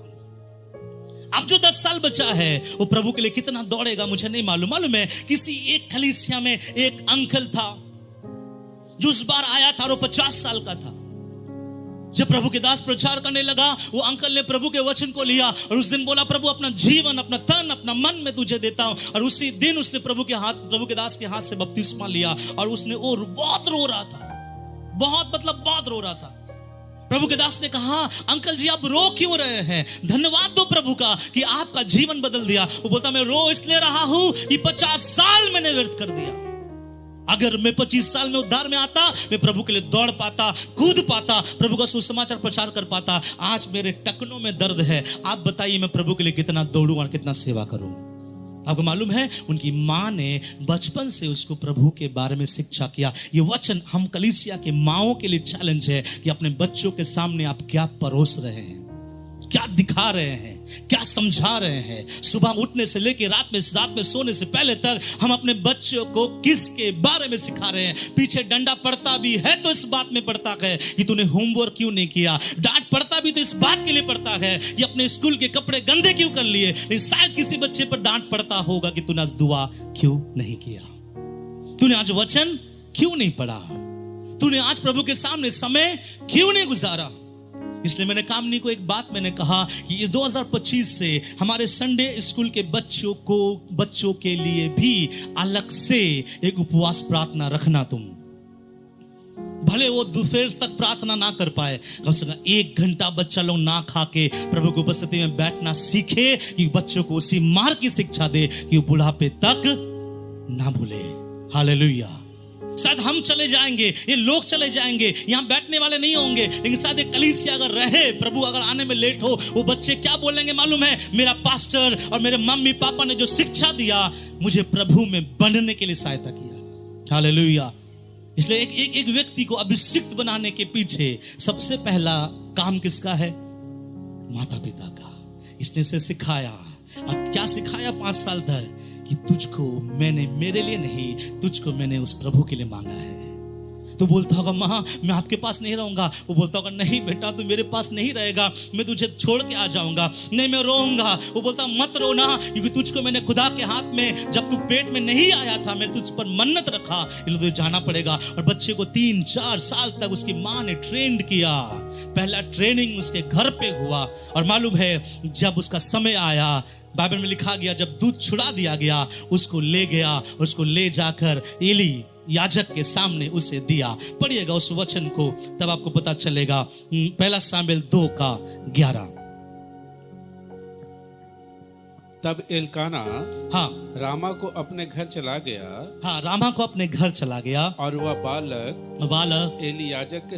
अब जो 10 साल बचा है वो प्रभु के लिए कितना दौड़ेगा मुझे नहीं मालूम। मालूम है किसी एक कलीसिया में एक अंकल था जो उस बार आया था और वो 50 साल का था। जब प्रभु के दास प्रचार करने लगा, वो अंकल ने प्रभु के वचन को लिया और उस दिन बोला प्रभु अपना जीवन, अपना तन, अपना मन में तुझे देता हूं। और उसी दिन उसने प्रभु के दास के हाथ से बपतिस्मा लिया और उसने बहुत रो रहा था, बहुत रो रहा था। प्रभु के दास ने कहा अंकल जी आप रो क्यों रहे हैं, धन्यवाद दो प्रभु का कि आपका जीवन बदल दिया। वो बोलता मैं रो इसलिए रहा हूं कि 50 साल मैंने व्यर्थ कर दिया। अगर मैं 25 साल में उद्धार में आता, मैं प्रभु के लिए दौड़ पाता, कूद पाता, प्रभु का सुसमाचार प्रचार कर पाता। आज मेरे टखनों में दर्द है। आप बताइए मैं प्रभु के लिए कितना दौड़ूं और कितना सेवा करूं। आपको मालूम है उनकी माँ ने बचपन से उसको प्रभु के बारे में शिक्षा किया। ये वचन हम कलीसिया के माँओं के लिए चैलेंज है कि अपने बच्चों के सामने आप क्या परोस रहे हैं। क्या दिखा रहे हैं, क्या समझा रहे हैं। सुबह उठने से लेकर रात में सोने से पहले तक हम अपने बच्चों को किसके बारे में सिखा रहे हैं। पीछे डंडा पड़ता भी है तो इस बात में पड़ता है कि तूने होमवर्क क्यों नहीं किया। डांट पड़ता भी तो इस बात के लिए पड़ता है कि अपने स्कूल के कपड़े गंदे क्यों कर लिए। लेकिन शायद किसी बच्चे पर डांट पड़ता होगा कि तूने आज दुआ क्यों नहीं किया, तूने आज वचन क्यों नहीं पढ़ा, तूने आज प्रभु के सामने समय क्यों नहीं गुजारा। इसलिए मैंने कामनी को एक बात मैंने कहा कि ये 2025 से हमारे संडे स्कूल के बच्चों के लिए भी अलग से एक उपवास प्रार्थना रखना। तुम भले वो दोपहर तक प्रार्थना ना कर पाए, कम से कम 1 घंटा बच्चा लोग ना खा के प्रभु की उपस्थिति में बैठना सीखे कि बच्चों को उसी मार्ग की शिक्षा दे कि वो बुढ़ापे तक ना भूले। हालेलुया। शायद हम चले जाएंगे, ये लोग चले जाएंगे, यहाँ बैठने वाले नहीं होंगे, लेकिन शायद एक कलीसिया अगर रहे, प्रभु अगर आने में लेट हो, वो बच्चे क्या बोलेंगे मालूम है? मेरा पास्टर और मेरे मम्मी पापा ने जो शिक्षा दिया मुझे प्रभु में बनने के लिए सहायता किया। हालेलुया। इसलिए एक व्यक्ति को अभिषिक्त बनाने के पीछे सबसे पहला काम किसका है? माता पिता का। इसने उसे सिखाया, और क्या सिखाया 5 साल तक? कि तुझको मैंने मेरे लिए नहीं, तुझको मैंने उस प्रभु के लिए मांगा है। तो बोलता होगा माँ मैं आपके पास नहीं रहूंगा। वो बोलता होगा नहीं बेटा तू मेरे पास नहीं रहेगा, मैं तुझे छोड़ के आ जाऊंगा। नहीं मैं रोऊंगा। वो बोलता मत रोना, क्योंकि तुझको मैंने खुदा के हाथ में जब तू पेट में नहीं आया था मैं तुझ पर मन्नत रखा, इसलिए तुझे जाना पड़ेगा। और बच्चे को 3-4 साल तक उसकी माँ ने ट्रेंड किया। पहला ट्रेनिंग उसके घर पे हुआ, और मालूम है जब उसका समय आया, बाइबल में लिखा गया जब दूध छुड़ा दिया गया, उसको ले गया, उसको ले जाकर एली याजक के सामने उसे दिया। पढ़िएगा उस वचन को, तब आपको पता चलेगा। 1 सामुएल 2:11। तब एलकाना हाँ रामा को अपने घर चला गया। हाँ रामा को अपने घर चला गया, और वह बालक एली याजक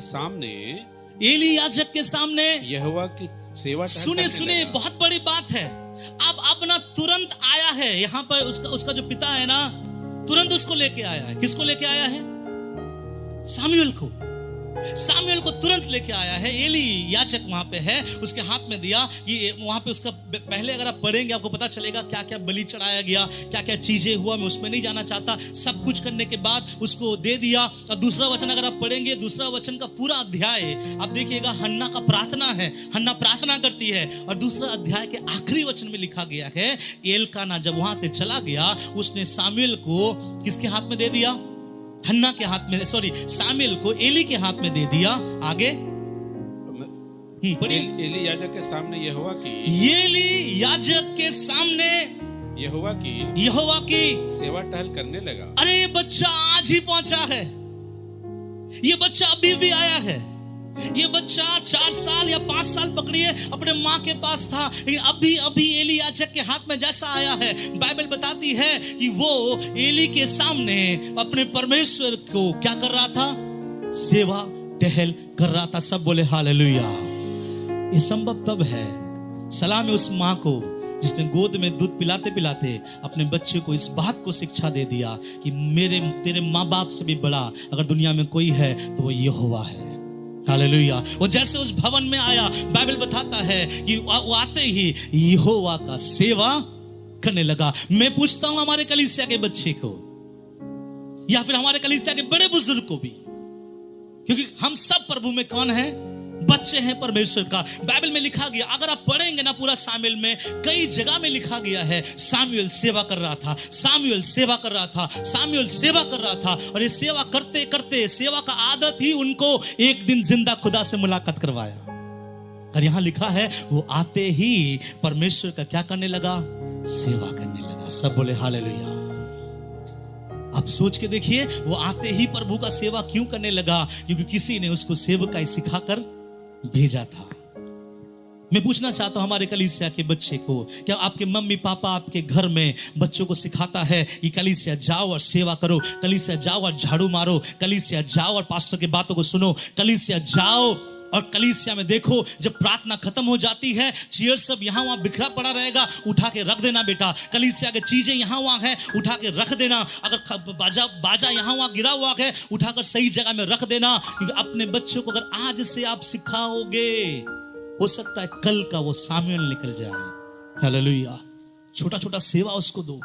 के सामने यहोवा की सेवा सुने बहुत बड़ी बात है। अब ना तुरंत आया है यहाँ पर उसका जो पिता है ना, तुरंत उसको लेके आया है। किसको लेके आया है? सामुएल को तुरंत लेके आया है। एली याजक वहां पे है, उसके हाथ में दिया। ये वहां पे उसका पहले अगर आप पढ़ेंगे आपको पता चलेगा क्या क्या बलि चढ़ाया गया, क्या क्या चीजें हुआ। मैं उसमें नहीं जाना चाहता। सब कुछ करने के बाद उसको दे दिया। और दूसरा वचन अगर आप पढ़ेंगे, दूसरा वचन का पूरा अध्याय आप देखिएगा, हन्ना का प्रार्थना है, हन्ना प्रार्थना करती है। और दूसरा अध्याय के आखिरी वचन में लिखा गया है एलकाना जब वहां से चला गया, उसने सामुएल को किसके हाथ में दे दिया? हन्ना के हाथ में, सामुएल को एली के हाथ में दे दिया। आगे एली याजक के सामने यहोवा की सेवा टहल करने लगा। अरे ये बच्चा आज ही पहुंचा है, ये बच्चा अभी भी आया है। ये बच्चा 4 साल या 5 साल पकड़िए अपने माँ के पास था, लेकिन अभी एली याजक के हाथ में जैसा आया है, बाइबल बताती है कि वो एली के सामने अपने परमेश्वर को क्या कर रहा था? सेवा टहल कर रहा था। सब बोले हालेलुया। ये संभव तब है, सलाम है उस माँ को जिसने गोद में दूध पिलाते पिलाते अपने बच्चे को इस बात को शिक्षा दे दिया कि तेरे माँ बाप से भी बड़ा अगर दुनिया में कोई है तो वो यहोवा है। हालेलुया। वो जैसे उस भवन में आया, बाइबल बताता है कि वो आते ही यहोवा का सेवा करने लगा। मैं पूछता हूं हमारे कलीसिया के बच्चे को या फिर हमारे कलीसिया के बड़े बुजुर्ग को भी, क्योंकि हम सब प्रभु में कौन है? बच्चे हैं परमेश्वर का। बाइबल में लिखा गया, अगर आप पढ़ेंगे ना पूरा सामुएल में, कई जगह में लिखा गया है सामुएल सेवा कर रहा था, सामुएल सेवा कर रहा था, सामुएल सेवा कर रहा था। और ये सेवा करते करते सेवा का आदत ही उनको एक दिन जिंदा खुदा से मुलाकात करवाया। और यहां लिखा है वो आते ही परमेश्वर का क्या करने लगा? सेवा करने लगा। सब बोले हालेलुया। अब सोच के देखिए, वो आते ही प्रभु का सेवा क्यों करने लगा? क्योंकि किसी ने उसको सेवकाई सिखाकर भेजा था। मैं पूछना चाहता हूं हमारे कलीसिया के बच्चे को, क्या आपके मम्मी पापा आपके घर में बच्चों को सिखाता है कि कलीसिया जाओ और सेवा करो, कलीसिया जाओ और झाड़ू मारो, कलीसिया जाओ और पास्टर की बातों को सुनो, कलीसिया जाओ और कलीसिया में देखो जब प्रार्थना खत्म हो जाती है चेयर सब यहाँ वहाँ बिखरा पड़ा रहेगा, उठा के रख देना बेटा। कलीसिया की चीजें यहाँ वहाँ है, उठा के रख देना। अगर बाजा यहाँ वहाँ गिरा हुआ है, उठाकर सही जगह में रख देना। क्योंकि अपने बच्चों को अगर आज से आप सिखाओगे हो सकता है कल का वो सामुएल निकल जाए। हालेलुया। छोटा छोटा सेवा उसको दो।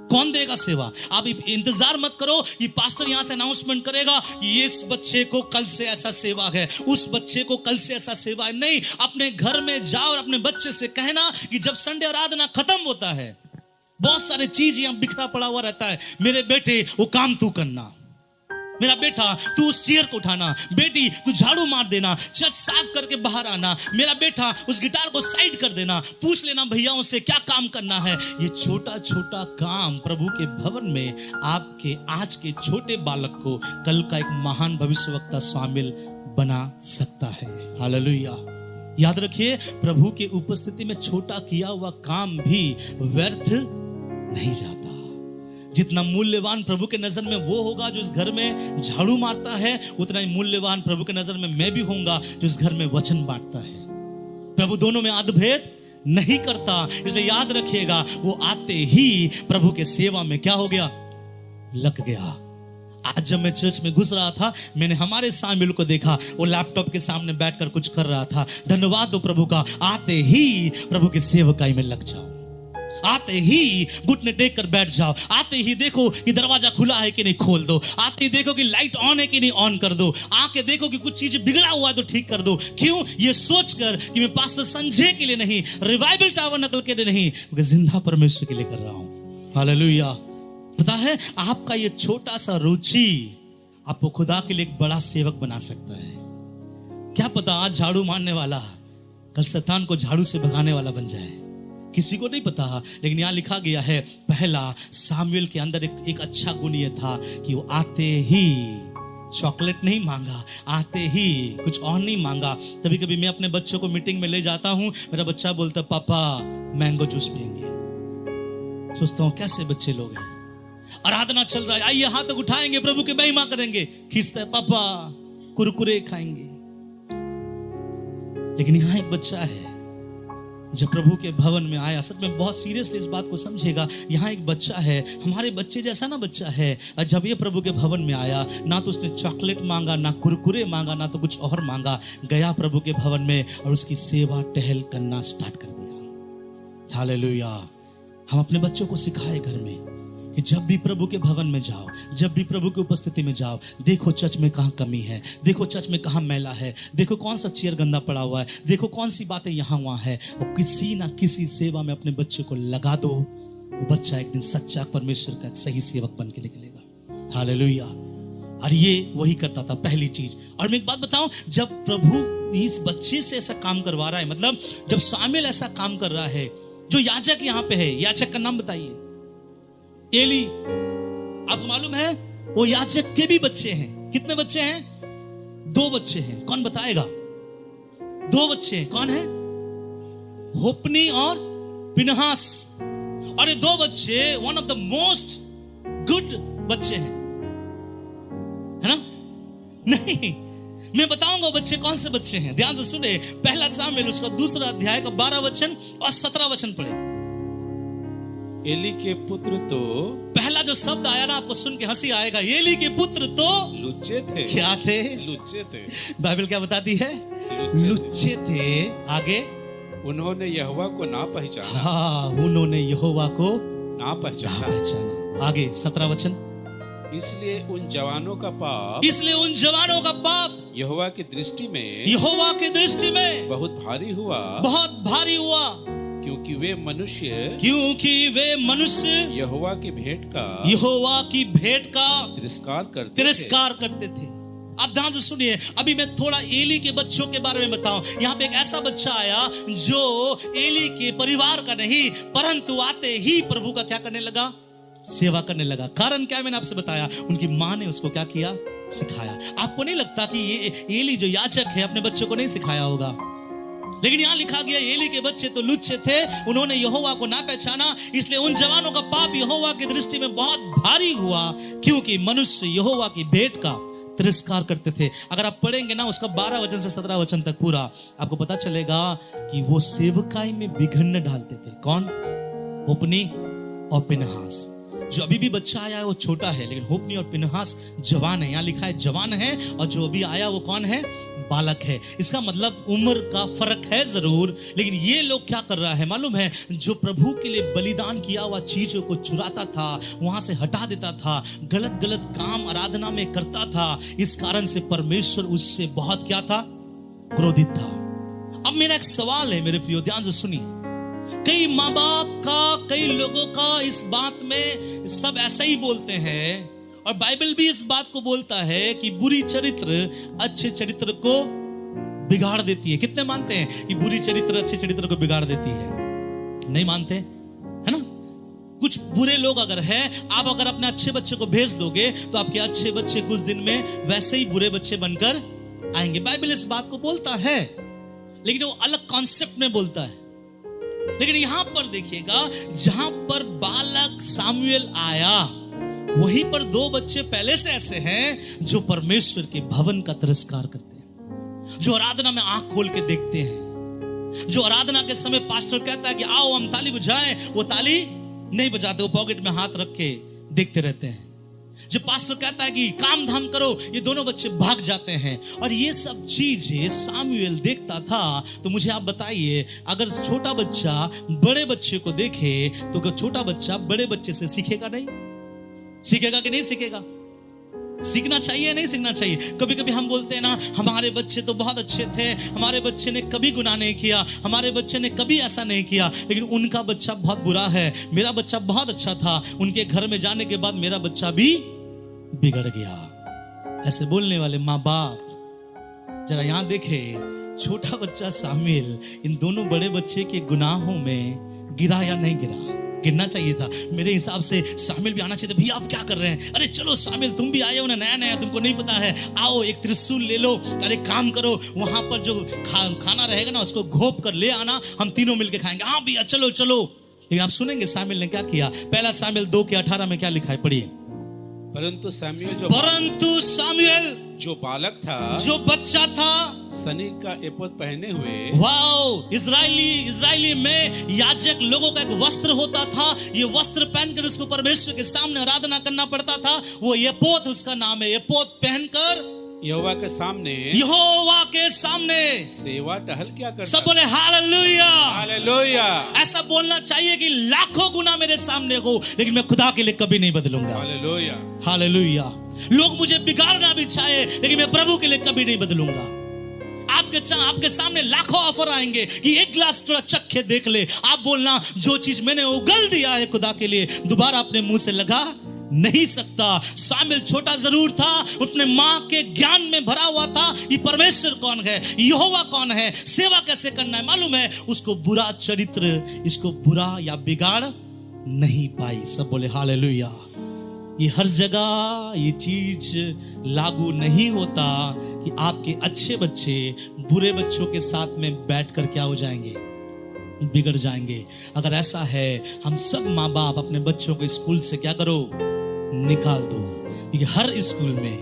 कौन देगा सेवा? आप इंतजार मत करो कि पास्टर यहां से अनाउंसमेंट करेगा कि इस बच्चे को कल से ऐसा सेवा है, उस बच्चे को कल से ऐसा सेवा है। नहीं, अपने घर में जाओ और अपने बच्चे से कहना कि जब संडे आराधना खत्म होता है, बहुत सारे चीज यहां बिखरा पड़ा हुआ रहता है, मेरे बेटे वो काम तू करना, मेरा बेटा तू उस चेयर को उठाना, बेटी तू झाड़ू मार देना, छत साफ करके बाहर आना, मेरा बेटा उस गिटार को साइड कर देना, पूछ लेना भैयाओं से क्या काम करना है। ये छोटा छोटा काम प्रभु के भवन में आपके आज के छोटे बालक को कल का एक महान भविष्यवक्ता शामिल बना सकता है। हालेलुया। याद रखिए, प्रभु के उपस्थिति में छोटा किया हुआ काम भी व्यर्थ नहीं जाता। जितना मूल्यवान प्रभु के नजर में वो होगा जो इस घर में झाड़ू मारता है, उतना ही मूल्यवान प्रभु के नजर में मैं भी होऊंगा जो इस घर में वचन बांटता है। प्रभु दोनों में अद्भेद नहीं करता, इसलिए याद रखिएगा, वो आते ही प्रभु के सेवा में क्या हो गया? लग गया। आज जब मैं चर्च में घुस रहा था, मैंने हमारे शामिल को देखा, वो लैपटॉप के सामने बैठकर कुछ कर रहा था। धन्यवाद दो प्रभु का, आते ही प्रभु के सेवकाई में लग जाओ, आते ही घुटने टेक कर बैठ जाओ, आते ही देखो कि दरवाजा खुला है कि नहीं खोल दो, आते ही देखो कि लाइट ऑन है कि नहीं ऑन कर दो, आके देखो कि कुछ चीजें बिगड़ा हुआ है तो ठीक कर दो। क्यों? ये सोचकर कि मैं पास्टर संजय के लिए नहीं, रिवाइवल टाबरनेकल के लिए नहीं, मैं जिंदा परमेश्वर के लिए कर रहा हूं। हालेलुया। पता है, आपका ये छोटा सा रुचि आपको खुदा के लिए एक बड़ा सेवक बना सकता है। क्या पता आज झाड़ू मारने वाला कल शैतान को झाड़ू से भगाने वाला बन जाए, किसी को नहीं पता। लेकिन यहां लिखा गया है, पहला सामुएल के अंदर एक अच्छा गुण ये था कि वो आते ही चॉकलेट नहीं मांगा, आते ही कुछ और नहीं मांगा। कभी कभी मैं अपने बच्चों को मीटिंग में ले जाता हूं, मेरा बच्चा बोलता पापा मैंगो जूस पियेंगे। सोचता हूं कैसे बच्चे लोग हैं, आराधना चल रहा है, आइए हाथ उठाएंगे प्रभु की महिमा करेंगे, खींचता है पापा कुरकुरे खाएंगे। लेकिन यहां एक बच्चा है जब प्रभु के भवन में आया, सच में बहुत सीरियसली इस बात को समझेगा, यहाँ एक बच्चा है, हमारे बच्चे जैसा ना बच्चा है। और जब ये प्रभु के भवन में आया, ना तो उसने चॉकलेट मांगा, ना कुरकुरे मांगा, ना तो कुछ और मांगा, गया प्रभु के भवन में और उसकी सेवा टहल करना स्टार्ट कर दिया। हालेलुया। हम अपने बच्चों को सिखाए घर में कि जब भी प्रभु के भवन में जाओ, जब भी प्रभु की उपस्थिति में जाओ, देखो चर्च में कहाँ कमी है, देखो चर्च में कहाँ मैला है, देखो कौन सा चेयर गंदा पड़ा हुआ है, देखो कौन सी बातें यहाँ वहाँ है, और किसी ना किसी सेवा में अपने बच्चे को लगा दो। वो बच्चा एक दिन सच्चा परमेश्वर का सही सेवक बन के निकलेगा। हालेलुया। और ये वही करता था, पहली चीज। और मैं एक बात बताऊं, जब प्रभु इस बच्चे से ऐसा काम करवा रहा है, मतलब जब सामुएल ऐसा काम कर रहा है, जो याजक यहाँ पे है, याजक का नाम बताइए, एली। आपको मालूम है वो याजक के भी बच्चे हैं। कितने बच्चे हैं? 2 बच्चे हैं। कौन बताएगा? 2 बच्चे हैं। कौन है? होपनी और पिनहास। और ये 2 बच्चे one of the most good बच्चे हैं, है ना? नहीं, मैं बताऊंगा बच्चे कौन से बच्चे हैं। ध्यान से सुने, पहला सामुएल उसका 2 अध्याय का 12 वचन और 17 वचन पढ़े। एली के पुत्र तो, पहला जो शब्द आया ना, आपको सुन के हंसी आएगा, एली के पुत्र तो लुच्चे थे। क्या थे? लुच्चे थे। बाइबल क्या बताती है? लुच्चे थे। आगे, उन्होंने यहोवा को ना पहचाना। हाँ, उन्होंने यहोवा को ना पहचाना। आगे 17 वचन, इसलिए उन जवानों का पाप, इसलिए उन जवानों का पाप यहोवा की दृष्टि में, यहोवा की दृष्टि में बहुत भारी हुआ, बहुत भारी हुआ, क्योंकि वे मनुष्य यहोवा की भेंट का तिरस्कार करते थे। आप ध्यान से सुनिए, अभी मैं थोड़ा एली के बच्चों के बारे में बताऊं। यहाँ पे एक ऐसा बच्चा आया जो एली के परिवार का नहीं, परंतु आते ही प्रभु का क्या करने लगा? सेवा करने लगा। कारण क्या? मैंने आपसे बताया, उनकी माँ ने उसको क्या किया? सिखाया। आपको नहीं लगता कि ये एली जो याजक है अपने बच्चों को नहीं सिखाया होगा? लेकिन यहां लिखा गया, एली के बच्चे तो लुच्चे थे, उन्होंने यहोवा को ना पहचाना, इसलिए उन जवानों का पाप यहोवा की दृष्टि में बहुत भारी हुआ, क्योंकि मनुष्य यहोवा की भेंट का तिरस्कार करते थे। अगर आप पढ़ेंगे ना उसका 12 वचन से 17 वचन तक पूरा, आपको पता चलेगा कि वो सेवकाई में बिघड़ने डालते थे। कौन? होपनी और पिनहास। जो अभी भी बच्चा आया है वो छोटा है, लेकिन होप्नी और फिनहास जवान है। यहाँ लिखा है जवान है, और जो अभी आया वो कौन है? बालक है। इसका मतलब उम्र का फर्क है जरूर, लेकिन ये लोग क्या कर रहा है मालूम है? जो प्रभु के लिए बलिदान किया हुआ चीजों को चुराता था, वहां से हटा देता था, गलत गलत काम आराधना में करता था। इस कारण से परमेश्वर उससे बहुत क्या था? क्रोधित था। अब मेरा एक सवाल है मेरे प्रियो, ध्यान से सुनिए। कई माँ बाप का, कई लोगों का इस बात में सब ऐसा ही बोलते हैं, और बाइबल भी इस बात को बोलता है कि बुरी चरित्र अच्छे चरित्र को बिगाड़ देती है। कितने मानते हैं कि बुरी चरित्र अच्छे चरित्र को बिगाड़ देती है? नहीं मानते, है ना? कुछ बुरे लोग अगर है, आप अगर अपने अच्छे बच्चे को भेज दोगे तो आपके अच्छे बच्चे कुछ दिन में वैसे ही बुरे बच्चे बनकर आएंगे। बाइबल इस बात को बोलता है, लेकिन वो अलग कॉन्सेप्ट में बोलता है। लेकिन यहां पर देखिएगा, जहां पर बालक सामुएल आया, वहीं पर दो बच्चे पहले से ऐसे हैं जो परमेश्वर के भवन का तिरस्कार करते हैं, जो आराधना में आंख खोल के देखते हैं, जो आराधना के समय पास्टर कहता है कि आओ हम ताली बजाएं, वो ताली नहीं बजाते, वो पॉकेट में हाथ रख के देखते रहते हैं। जब पास्टर कहता है कि काम धाम करो, ये दोनों बच्चे भाग जाते हैं। और ये सब चीजें सामुएल देखता था। तो मुझे आप बताइए, अगर छोटा बच्चा बड़े बच्चे को देखे तो छोटा बच्चा बड़े बच्चे से सीखेगा नहीं? सीखेगा कि नहीं सीखेगा? सीखना चाहिए नहीं सीखना चाहिए? कभी कभी हम बोलते हैं ना, हमारे बच्चे तो बहुत अच्छे थे, हमारे बच्चे ने कभी गुनाह नहीं किया, हमारे बच्चे ने कभी ऐसा नहीं किया, लेकिन उनका बच्चा बहुत बुरा है, मेरा बच्चा बहुत अच्छा था, उनके घर में जाने के बाद मेरा बच्चा भी बिगड़ गया। ऐसे बोलने वाले माँ बाप जरा यहां देखे, छोटा बच्चा सामुएल इन दोनों बड़े बच्चे के गुनाहों में गिरा या नहीं गिरा? गिरना चाहिए था। मेरे हिसाब से सामुएल भी आना चाहिए था। भैया आप क्या कर रहे हैं? अरे चलो सामुएल तुम भी आए हो ना, नया नया, तुमको नहीं पता है, आओ एक त्रिशूल ले लो, अरे काम करो, वहां पर जो खाना रहेगा ना उसको घोप कर ले आना, हम तीनों मिलके खाएंगे। हाँ भैया चलो चलो। लेकिन आप सुनेंगे सामुएल ने क्या किया। पहला सामुएल 2:18 में क्या लिखा है, पढ़िए। परंतु सामुएल जो बालक था, जो बच्चा था, सनी का एपोद पहने हुए, वाओ, इजरायली में याजक लोगों का एक वस्त्र होता था, ये वस्त्र पहनकर उसको परमेश्वर के सामने आराधना करना पड़ता था। वो एपोद उसका नाम है। एपोद पहनकर यहोवा के सामने सेवा टहल क्या करता? सब बोले हालेलुया, हालेलुया। ऐसा बोलना चाहिए कि लाखों गुना मेरे सामने हो, लेकिन मैं खुदा के लिए कभी नहीं बदलूंगा। Hallelujah, hallelujah. लोग मुझे बिगाड़ना भी चाहे, लेकिन मैं प्रभु के लिए कभी नहीं बदलूंगा। आपके सामने लाखों ऑफर आएंगे कि एक गिलास थोड़ा चख के देख ले, आप बोलना जो चीज मैंने उगल दिया है खुदा के लिए, दोबारा अपने मुंह से लगा नहीं सकता। सामुएल छोटा जरूर था, अपने माँ के ज्ञान में भरा हुआ था कि परमेश्वर कौन है, यहोवा कौन है, सेवा कैसे करना है मालूम है। उसको बुरा चरित्र, इसको बुरा या बिगाड़ नहीं पाई। सब बोले हालेलुया। ये हर जगह ये चीज लागू नहीं होता कि आपके अच्छे बच्चे बुरे बच्चों के साथ में बैठकर क्या हो जाएंगे, बिगड़ जाएंगे। अगर ऐसा है, हम सब माँ बाप अपने बच्चों को स्कूल से क्या करो, निकाल दो। क्योंकि हर स्कूल में,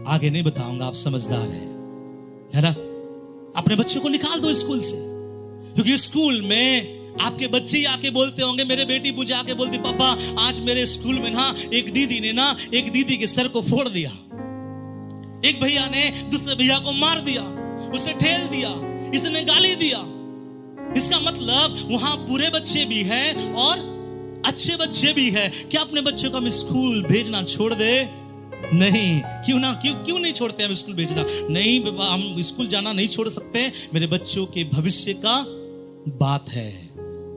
आगे नहीं बताऊंगा, आप समझदार है ना, अपने बच्चों को निकाल दो स्कूल से। क्योंकि स्कूल में आपके बच्चे ही आके बोलते होंगे, मेरे बेटी मुझे आके बोलती, पापा आज मेरे स्कूल में ना एक दीदी ने ना एक दीदी के सर को फोड़ दिया, एक भैया ने दूसरे भैया को मार दिया, उसे ठेल दिया, इसने गाली दिया। इसका मतलब वहां बुरे बच्चे भी हैं और अच्छे बच्चे भी हैं। क्या अपने बच्चे को हम स्कूल भेजना छोड़ दे? नहीं। क्यों नहीं छोड़ते हम स्कूल भेजना? नहीं, हम स्कूल जाना नहीं छोड़ सकते, मेरे बच्चों के भविष्य का बात है।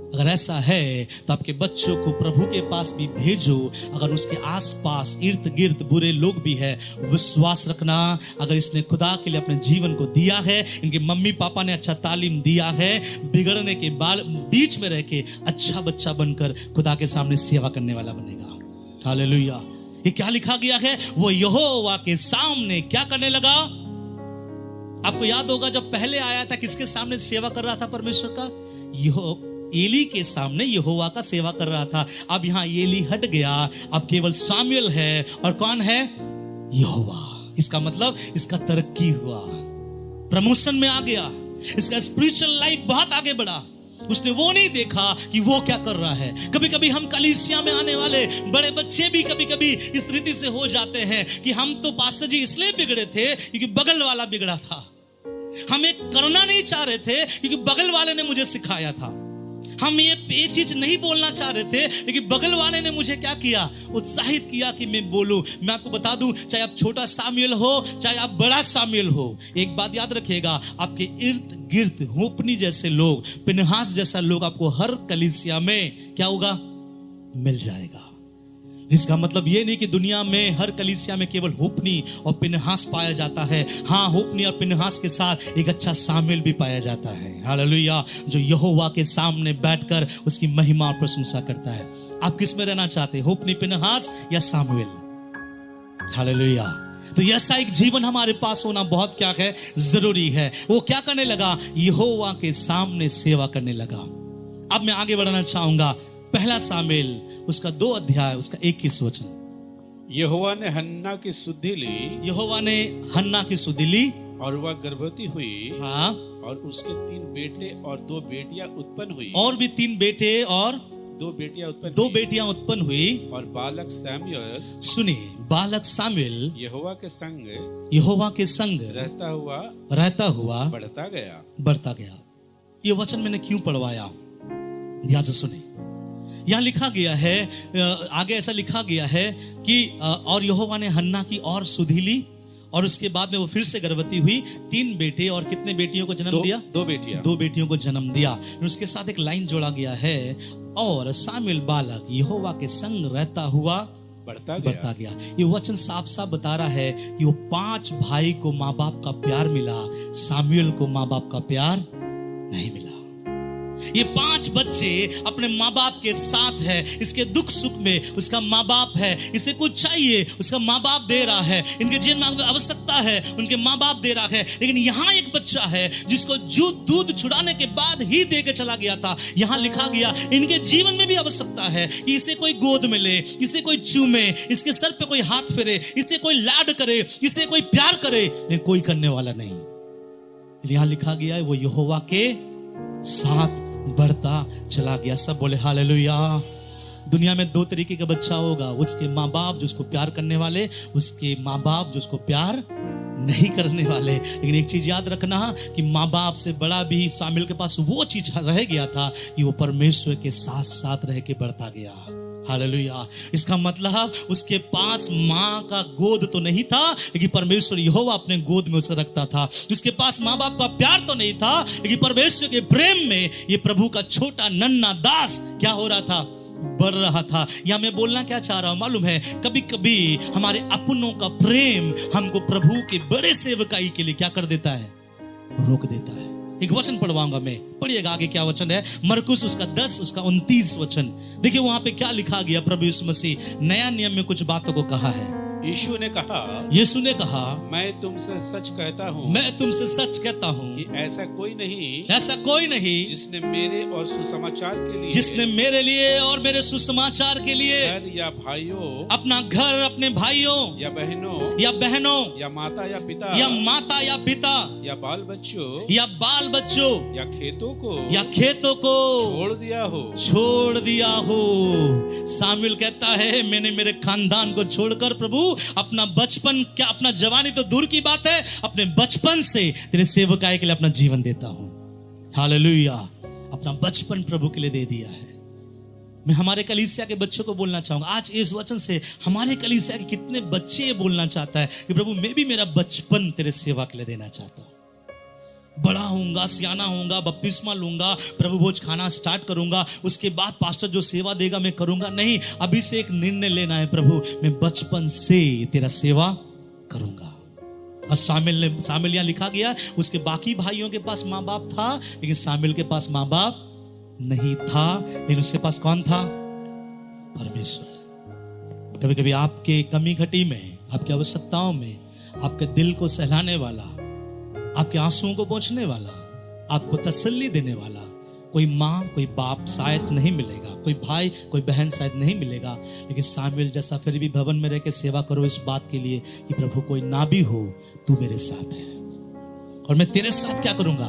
अगर ऐसा है तो आपके बच्चों को प्रभु के पास भी भेजो। अगर उसके आसपास इर्द गिर्द बुरे लोग भी है, विश्वास रखना, अगर इसने खुदा के लिए अपने जीवन को दिया है, इनके मम्मी पापा ने अच्छा तालीम दिया है, बिगड़ने के बाद बीच में रह के अच्छा बच्चा बनकर खुदा के सामने सेवा करने वाला बनेगा। हालेलुया। ये क्या लिखा गया है? वो यहोवा के सामने क्या करने लगा? आपको याद होगा जब पहले आया था किसके सामने सेवा कर रहा था परमेश्वर का? एली के सामने यहोवा का सेवा कर रहा था। अब यहां एली हट गया, अब केवल सामुएल है, और कौन है? यहोवा। इसका मतलब इसका तरक्की हुआ, प्रमोशन में आ गया, इसका स्पिरिचुअल लाइफ बहुत आगे बढ़ा। उसने वो नहीं देखा कि वो क्या कर रहा है। कभी कभी हम कलीसिया में आने वाले बड़े बच्चे भी कभी कभी इस रीति से हो जाते हैं कि हम तो पास्टर जी इसलिए बिगड़े थे क्योंकि बगल वाला बिगड़ा था। हम ये करना नहीं चाह रहे थे क्योंकि बगल वाले ने मुझे सिखाया था। हम ये चीज नहीं बोलना चाह रहे थे लेकिन बगल वाले ने मुझे क्या किया, उत्साहित किया कि मैं बोलूं। मैं आपको बता दूं, चाहे आप छोटा सामुएल हो चाहे आप बड़ा सामुएल हो, एक बात याद रखिएगा, आपके इर्द गिर्द होपनी जैसे लोग, पिनहास जैसा लोग आपको हर कलीसिया में क्या होगा, मिल जाएगा। इसका मतलब ये नहीं कि दुनिया में हर कलीसिया में केवल होपनी और पिनहास पाया जाता है। हाँ, होपनी और पिनहास के साथ एक अच्छा सामुएल भी पाया जाता है। हालेलुया, जो यहोवा के सामने बैठकर उसकी महिमा और प्रशंसा करता है। आप किस में रहना चाहते हैं, होपनी, पिनहास या सामुएल? हालेलुया। तो ऐसा एक जीवन हमारे पास होना बहुत क्या है, जरूरी है। वो क्या करने लगा, यहोवा के सामने सेवा करने लगा। अब मैं आगे बढ़ना चाहूंगा। पहला सामुएल उसका 2 अध्याय उसका 21 वचन। यहोवा ने हन्ना की सुधि ली, यहोवा ने हन्ना की सुधि ली और वह गर्भवती हुई। हाँ, और उसके 3 बेटे और 2 बेटियां उत्पन्न हुई। और भी 3 बेटे और 2 बेटियां उत्पन्न 2 बेटियां उत्पन्न हुई। और बालक सैमुएल, सुनिए, बालक सामुएल यहोवा के संग रहता हुआ बढ़ता गया। ये वचन मैंने क्यों पढ़वाया, ध्यान से सुने। यहां लिखा गया है, आगे ऐसा लिखा गया है कि और यहोवा ने हन्ना की और सुधि ली और उसके बाद में वो फिर से गर्भवती हुई। 3 बेटे और कितने बेटियों को जन्म दिया? 2 बेटियों को जन्म दिया। उसके साथ एक लाइन जोड़ा गया है, और सामुएल बालक यहोवा के संग रहता हुआ बढ़ता गया। ये वचन साफ साफ बता रहा है कि वो 5 भाई को माँ बाप का प्यार मिला, सामुएल को माँ बाप का प्यार नहीं मिला। ये 5 बच्चे अपने माँ बाप के साथ है, इसके दुख सुख में उसका माँ बाप है, इसे कुछ चाहिए उसका माँ बाप दे रहा है, इनके जीवन में आवश्यकता है उनके माँ बाप दे रहा है। लेकिन यहाँ एक बच्चा है जिसको दूध छुड़ाने के बाद ही दे के चला गया था। यहाँ लिखा गया इनके जीवन में भी आवश्यकता है कि इसे कोई गोद में ले, इसे कोई चूमे, इसके सर पे कोई हाथ फेरे, इसे कोई लाड करे, इसे कोई प्यार करे, लेकिन कोई करने वाला नहीं। यहाँ लिखा गया है वो यहोवा के साथ बढ़ता चला गया। सब बोले हालेलुया। दुनिया में 2 तरीके का बच्चा होगा, उसके माँ बाप जो उसको प्यार करने वाले, उसके माँ बाप जो उसको प्यार नहीं करने वाले। लेकिन एक चीज याद रखना कि माँ बाप से बड़ा भी सामुएल के पास वो चीज रह गया था कि वो परमेश्वर के साथ साथ रह के बढ़ता गया। हालेलुया। इसका मतलब उसके पास माँ का गोद तो नहीं था, लेकिन परमेश्वर यहोवा अपने गोद में उसे रखता था। उसके पास माँ बाप का प्यार तो नहीं था, लेकिन परमेश्वर के प्रेम में ये प्रभु का छोटा नन्हा दास क्या हो रहा था, बढ़ रहा था। या मैं बोलना क्या चाह रहा हूं मालूम है, कभी कभी हमारे अपनों का प्रेम हमको प्रभु के बड़े सेवकाई के लिए क्या कर देता है, रोक देता है। एक वचन पढ़वाऊंगा मैं, पढ़िएगा आगे क्या वचन है, मरकुस उसका 10 उसका 29 वचन। देखिए वहां पे क्या लिखा गया। प्रभु यीशु मसीह नया नियम में कुछ बातों को कहा है। यीशु ने कहा मैं तुमसे सच कहता हूँ कि ऐसा कोई नहीं जिसने मेरे और सुसमाचार के लिए और मेरे सुसमाचार के लिए घर या भाइयों, अपना घर, अपने भाइयों या बहनों या माता या पिता या बाल बच्चों या खेतों को छोड़ दिया हो। सामुएल कहता है मैंने मेरे खानदान को छोड़कर प्रभु अपना बचपन, क्या अपना जवानी तो दूर की बात है, अपने बचपन से तेरे सेवकाई के लिए अपना जीवन देता हूं। हालेलुया। अपना बचपन प्रभु के लिए दे दिया है। मैं हमारे कलीसिया के बच्चों को बोलना चाहूंगा, आज इस वचन से हमारे कलीसिया के कितने बच्चे ये बोलना चाहता है कि प्रभु मैं भी मेरा बचपन तेरे सेवा के लिए देना चाहता हूं। बड़ा होऊंगा, सियाना होऊंगा, बपतिस्मा लूंगा, प्रभु भोज खाना स्टार्ट करूंगा, उसके बाद पास्टर जो सेवा देगा मैं करूंगा। नहीं, अभी से एक निर्णय लेना है, प्रभु मैं बचपन से तेरा सेवा करूंगा। और सामुएल यहाँ लिखा गया उसके बाकी भाइयों के पास माँ बाप था, लेकिन सामुएल के पास माँ बाप नहीं था, लेकिन उसके पास कौन था, परमेश्वर। कभी कभी आपके कमी घटी में, आपकी आवश्यकताओं में, आपके दिल को सहलाने वाला, आपके आंसुओं को पोंछने वाला, आपको तसल्ली देने वाला कोई माँ, कोई बाप शायद नहीं मिलेगा, कोई भाई, कोई बहन शायद नहीं मिलेगा। लेकिन सामुएल जैसा फिर भी भवन में रह के सेवा करो इस बात के लिए कि प्रभु कोई ना भी हो, तू मेरे साथ है और मैं तेरे साथ क्या करूंगा,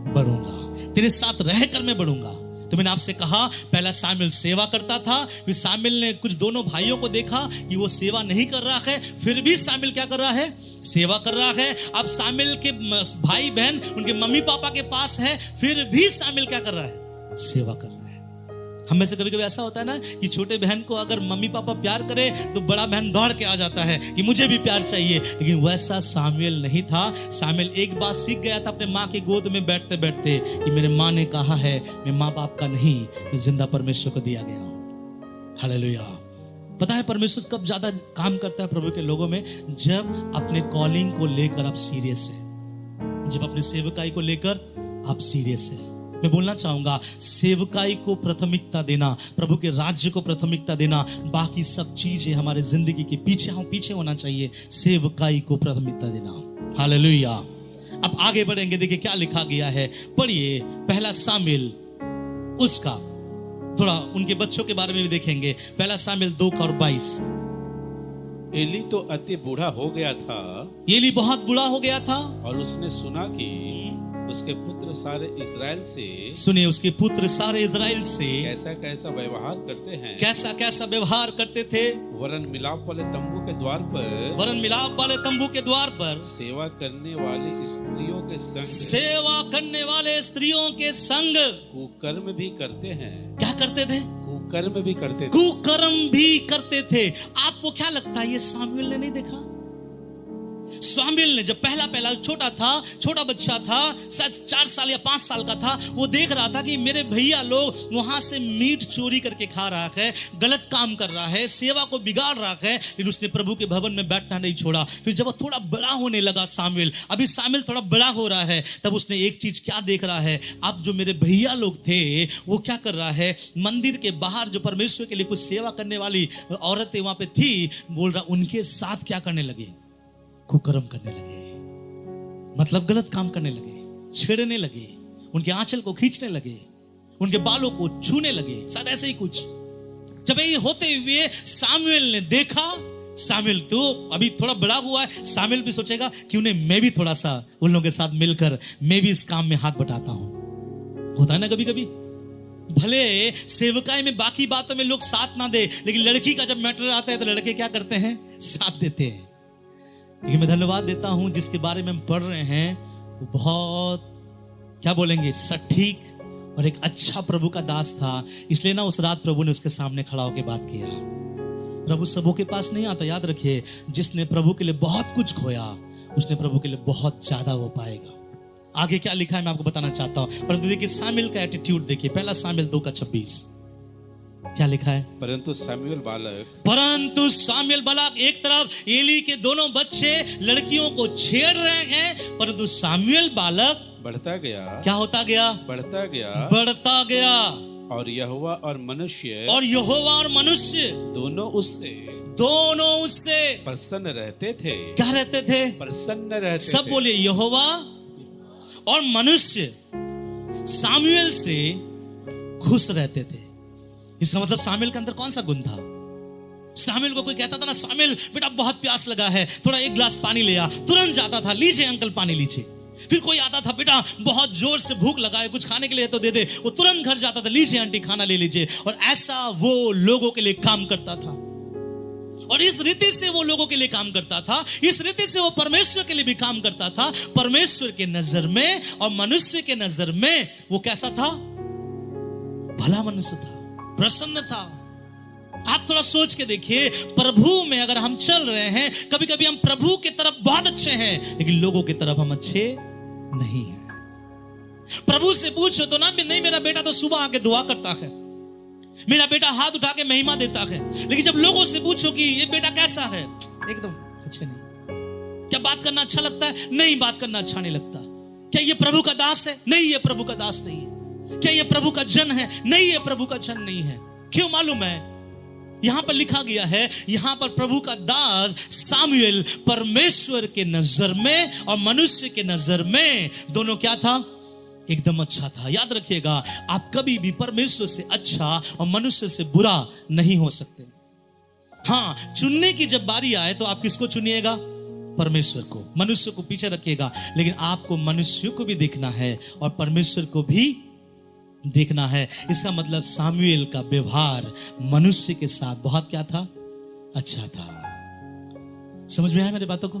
बढ़ूंगा, तेरे साथ रहकर मैं बढ़ूंगा। तो मैंने आपसे कहा पहला सामुएल सेवा करता था, फिर सामुएल ने कुछ दोनों भाइयों को देखा कि वो सेवा नहीं कर रहा है, फिर भी सामुएल क्या कर रहा है? सेवा कर रहा है। अब सामुएल के भाई बहन उनके मम्मी पापा के पास है, फिर भी सामुएल क्या कर रहा है? सेवा कर रहा है। हम में से कभी कभी ऐसा होता है ना कि छोटे बहन को अगर मम्मी पापा प्यार करे तो बड़ा बहन दौड़ के आ जाता है कि मुझे भी प्यार चाहिए, लेकिन वैसा सामुएल नहीं था। सामुएल एक बात सीख गया था अपने माँ के गोद में बैठते बैठते कि मेरे माँ ने कहा है मैं माँ बाप का नहीं, मैं जिंदा परमेश्वर को दिया गया हूँ। हालेलुया। पता है परमेश्वर कब ज्यादा काम करता है प्रभु के लोगों में? जब अपने कॉलिंग को लेकर आप सीरियस है, जब अपने सेवकाई को लेकर आप सीरियस है। मैं बोलना चाहूंगा सेवकाई को प्राथमिकता देना, प्रभु के राज्य को प्राथमिकता देना, बाकी सब चीजें हमारे जिंदगी के पीछे होना चाहिए। सेवकाई को प्राथमिकता देना। हालेलुया। अब आगे बढ़ेंगे, देखिए क्या लिखा गया है, पढ़िए पहला सामुएल, उसका थोड़ा उनके बच्चों के बारे में भी देखेंगे। पहला सामुएल 2:22। एली तो अति बूढ़ा हो गया था, एली बहुत बूढ़ा हो गया था, और उसने सुना कि उसके पुत्र सारे इजराइल से, सुनिए उसके पुत्र सारे इजराइल से कैसा कैसा व्यवहार करते हैं, कैसा कैसा व्यवहार करते थे। वरन मिलाप वाले तंबू के द्वार पर, वरन मिलाप वाले तंबू के द्वार पर सेवा करने वाली स्त्रियों के संग, सेवा करने वाले स्त्रियों के संग कुकर्म भी करते हैं। क्या करते थे? कुकर्म भी करते थे। कुकर्म भी करते थे। आपको क्या लगता है ये सामुएल ने नहीं देखा? सामुएल ने जब पहला छोटा बच्चा था, शायद 4 साल या 5 साल का था, वो देख रहा था कि मेरे भैया लोग वहां से मीट चोरी करके खा रहा है, गलत काम कर रहा है, सेवा को बिगाड़ रहा है, लेकिन उसने प्रभु के भवन में बैठना नहीं छोड़ा। फिर जब वो थोड़ा बड़ा होने लगा सामुएल, अभी सामुएल थोड़ा बड़ा हो रहा है, तब उसने एक चीज क्या देख रहा है, अब जो मेरे भैया लोग थे वो क्या कर रहा है, मंदिर के बाहर जो परमेश्वर के लिए कुछ सेवा करने वाली औरतें वहां पे थी, बोल रहा उनके साथ क्या करने लगे? कुकर्म करने लगे, मतलब गलत काम करने लगे, छेड़ने लगे, उनके आंचल को खींचने लगे, उनके बालों को छूने लगे, शायद ऐसे ही कुछ। जब ये होते हुए सामुएल ने देखा, सामुएल तो अभी थोड़ा बड़ा हुआ है, सामुएल भी सोचेगा क्यों नहीं मैं भी थोड़ा सा उन लोगों के साथ मिलकर मैं भी इस काम में हाथ बटाता हूं। होता है ना कभी कभी, भले सेवकाई में बाकी बातों में लोग साथ ना दे, लेकिन लड़की का जब मैटर आता है तो लड़के क्या करते हैं? साथ देते हैं। लेकिन मैं धन्यवाद देता हूं जिसके बारे में हम पढ़ रहे हैं वो बहुत क्या बोलेंगे सटीक और एक अच्छा प्रभु का दास था। इसलिए ना उस रात प्रभु ने उसके सामने खड़ा होकर बात किया। प्रभु सबों के पास नहीं आता, याद रखिए, जिसने प्रभु के लिए बहुत कुछ खोया उसने प्रभु के लिए बहुत ज्यादा वो पाएगा। आगे क्या लिखा है मैं आपको बताना चाहता हूं, परंतु देखिए सामुएल का एटीट्यूड देखिए, पहला सामुएल 2:26 क्या लिखा है? परंतु सामुएल बालक एक तरफ एली के दोनों बच्चे लड़कियों को छेड़ रहे हैं, परंतु सामुएल बालक बढ़ता गया। क्या होता गया? बढ़ता गया। और यहोवा और मनुष्य दोनों उससे प्रसन्न रहते थे। क्या रहते थे? प्रसन्न रहते। सब बोलिए, यहोवा और मनुष्य सामुएल से खुश रहते थे। इसका मतलब सामुएल के अंदर कौन सा गुण था? सामुएल को कोई कहता था ना, सामुएल बेटा बहुत प्यास लगा है, थोड़ा 1 गिलास पानी ले आ, तुरंत जाता था, लीजिए अंकल पानी लीजिए। फिर कोई आता था, बेटा बहुत जोर से भूख लगा है, कुछ खाने के लिए तो दे दे, वो तुरंत घर जाता था, लीजिए आंटी खाना ले लीजिए। और ऐसा वो लोगों के लिए काम करता था, और इस रीति से वो लोगों के लिए काम करता था, इस रीति से वो परमेश्वर के लिए भी काम करता था। परमेश्वर के नजर में और मनुष्य के नजर में वो कैसा था? भला मनुष्य था, प्रसन्न था। आप थोड़ा सोच के देखिए, प्रभु में अगर हम चल रहे हैं, कभी कभी हम प्रभु की तरफ बहुत अच्छे हैं, लेकिन लोगों की तरफ हम अच्छे नहीं हैं। प्रभु से पूछो तो ना, नहीं मेरा बेटा तो सुबह आके दुआ करता है, मेरा बेटा हाथ उठा के महिमा देता है, लेकिन जब लोगों से पूछो कि ये बेटा कैसा है, एकदम अच्छे नहीं। क्या बात करना अच्छा लगता है? नहीं, बात करना अच्छा नहीं लगता। क्या ये प्रभु का दास है? नहीं, ये प्रभु का दास नहीं है। क्या ये प्रभु का जन है? नहीं, ये प्रभु का जन नहीं है। क्यों मालूम है? यहां पर लिखा गया है, यहां पर प्रभु का दास सामुएल परमेश्वर के नजर में और मनुष्य के नजर में दोनों क्या था? एकदम अच्छा था। याद रखिएगा, आप कभी भी परमेश्वर से अच्छा और मनुष्य से बुरा नहीं हो सकते। हाँ, चुनने की जब बारी आए तो आप किसको चुनिएगा? परमेश्वर को, मनुष्य को पीछे रखिएगा, लेकिन आपको मनुष्य को भी देखना है और परमेश्वर को भी देखना है। इसका मतलब सामुएल का व्यवहार मनुष्य के साथ बहुत क्या था, अच्छा था। समझ में आया मेरी बातों को?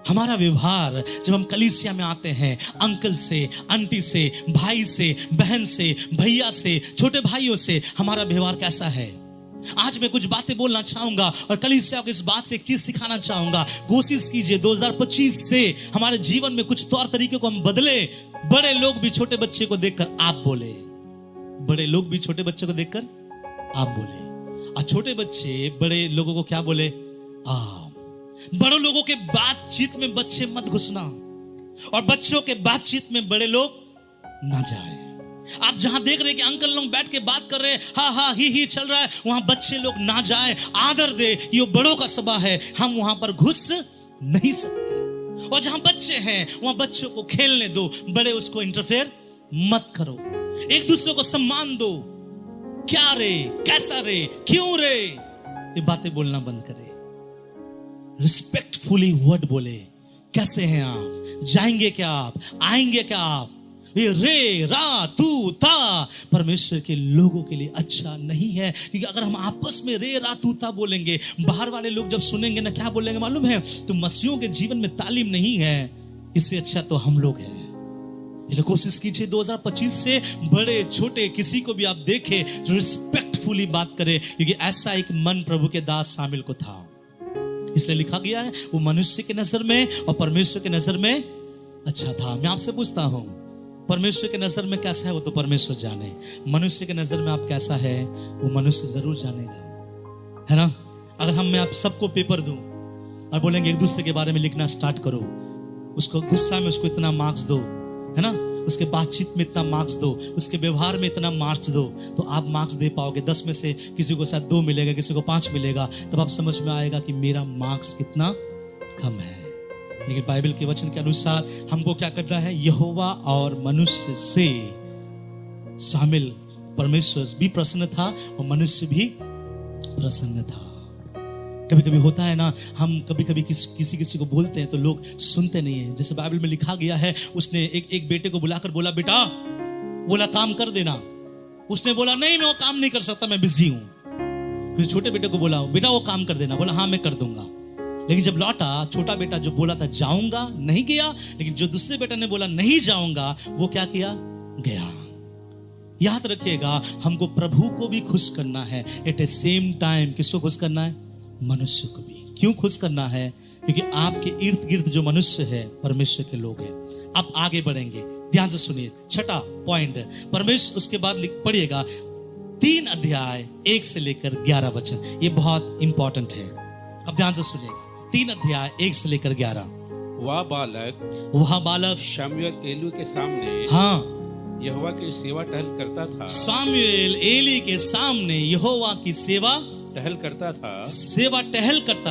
हमारा व्यवहार जब हम कलीसिया में आते हैं, अंकल से, आंटी से, भाई से, बहन से, भैया से, छोटे भाइयों से, हमारा व्यवहार कैसा है? आज मैं कुछ बातें बोलना चाहूंगा और कलीसिया को इस बात से एक चीज सिखाना चाहूंगा। कोशिश कीजिए 2025 से हमारे जीवन में कुछ तौर तरीके को हम बदले। बड़े लोग भी छोटे बच्चे को देखकर आप बोले, बड़े लोग भी छोटे बच्चे को देखकर आप बोले, और छोटे बच्चे बड़े लोगों को क्या बोले, आप। बड़ों लोगों के बातचीत में बच्चे मत घुसना, और बच्चों के बातचीत में बड़े लोग ना जाए। आप जहां देख रहे हैं कि अंकल लोग बैठ के बात कर रहे हैं, हा हा ही चल रहा है, वहां बच्चे लोग ना जाए। आदर दे, ये बड़ों का सभा है, हम वहां पर घुस नहीं सकते। और जहां बच्चे हैं वहां बच्चों को खेलने दो, बड़े उसको इंटरफेयर मत करो। एक दूसरे को सम्मान दो। क्या रे, कैसा रे, क्यों रे, ये बातें बोलना बंद करे। रिस्पेक्टफुली वर्ड बोले। कैसे हैं आप, जाएंगे क्या आप, आएंगे क्या आप। ये रे, रा, तू, ता परमेश्वर के लोगों के लिए अच्छा नहीं है। क्योंकि अगर हम आपस में रे, रा, तू, ता बोलेंगे, बाहर वाले लोग जब सुनेंगे ना, क्या बोलेंगे मालूम है? तो मसीहों के जीवन में तालीम नहीं है, इससे अच्छा तो हम लोग हैं। कोशिश कीजिए 2025 से बड़े छोटे किसी को भी आप देखें, रिस्पेक्टफुली बात करें, क्योंकि ऐसा एक मन प्रभु के दास शामिल को था। इसलिए लिखा गया है वो मनुष्य की नजर में और परमेश्वर की नजर में अच्छा था। मैं आपसे पूछता हूं, परमेश्वर की नजर में कैसा है वो तो परमेश्वर जाने, मनुष्य की नजर में आप कैसा है वो मनुष्य जरूर जानेगा, है ना? अगर मैं आप सबको पेपर दूं और बोलेंगे एक दूसरे के बारे में लिखना स्टार्ट करो, उसको गुस्सा में उसको इतना मार्क्स दो, है ना, उसके बातचीत में इतना मार्क्स दो, उसके व्यवहार में इतना मार्क्स दो, तो आप मार्क्स दे पाओगे। 10 में से किसी को शायद 2 मिलेगा, किसी को 5 मिलेगा, तब आप समझ में आएगा कि मेरा मार्क्स कितना कम है। लेकिन बाइबल के वचन के अनुसार हमको क्या करना है? यहोवा और मनुष्य से शामिल परमेश्वर भी प्रसन्न था और मनुष्य भी प्रसन्न था। कभी कभी होता है ना, हम कभी कभी किसी को बोलते हैं तो लोग सुनते नहीं है। जैसे बाइबल में लिखा गया है, उसने एक बेटे को बुलाकर बोला, बेटा बोला काम कर देना। उसने बोला नहीं, मैं वो काम नहीं कर सकता, मैं बिजी हूं। फिर छोटे बेटे को बोला, बेटा वो काम कर देना। बोला हाँ मैं कर दूंगा। लेकिन जब लौटा, छोटा बेटा जो बोला था जाऊंगा, नहीं गया। लेकिन जो दूसरे बेटा ने बोला नहीं जाऊंगा, वो क्या किया? गया। याद रखिएगा, हमको प्रभु को भी खुश करना है, एट ए सेम टाइम किसको खुश करना है? मनुष्य को भी। क्यों खुश करना है? क्योंकि आपके इर्द गिर्द जो मनुष्य है परमेश्वर के लोग हैं। अब आगे बढ़ेंगे, ध्यान से सुनिए। छठा पॉइंट, परमेश्वर, उसके बाद पढ़िएगा 3 अध्याय 1 से लेकर 11 वचन, ये बहुत इंपॉर्टेंट है। अब ध्यान से सुनिएगा, 3 अध्याय 1 से लेकर 11। वह बालक शमूएल एली के सामने यहोवा की सेवा टहल करता था। सामुएल एली के सामने यहोवा की सेवा टहल करता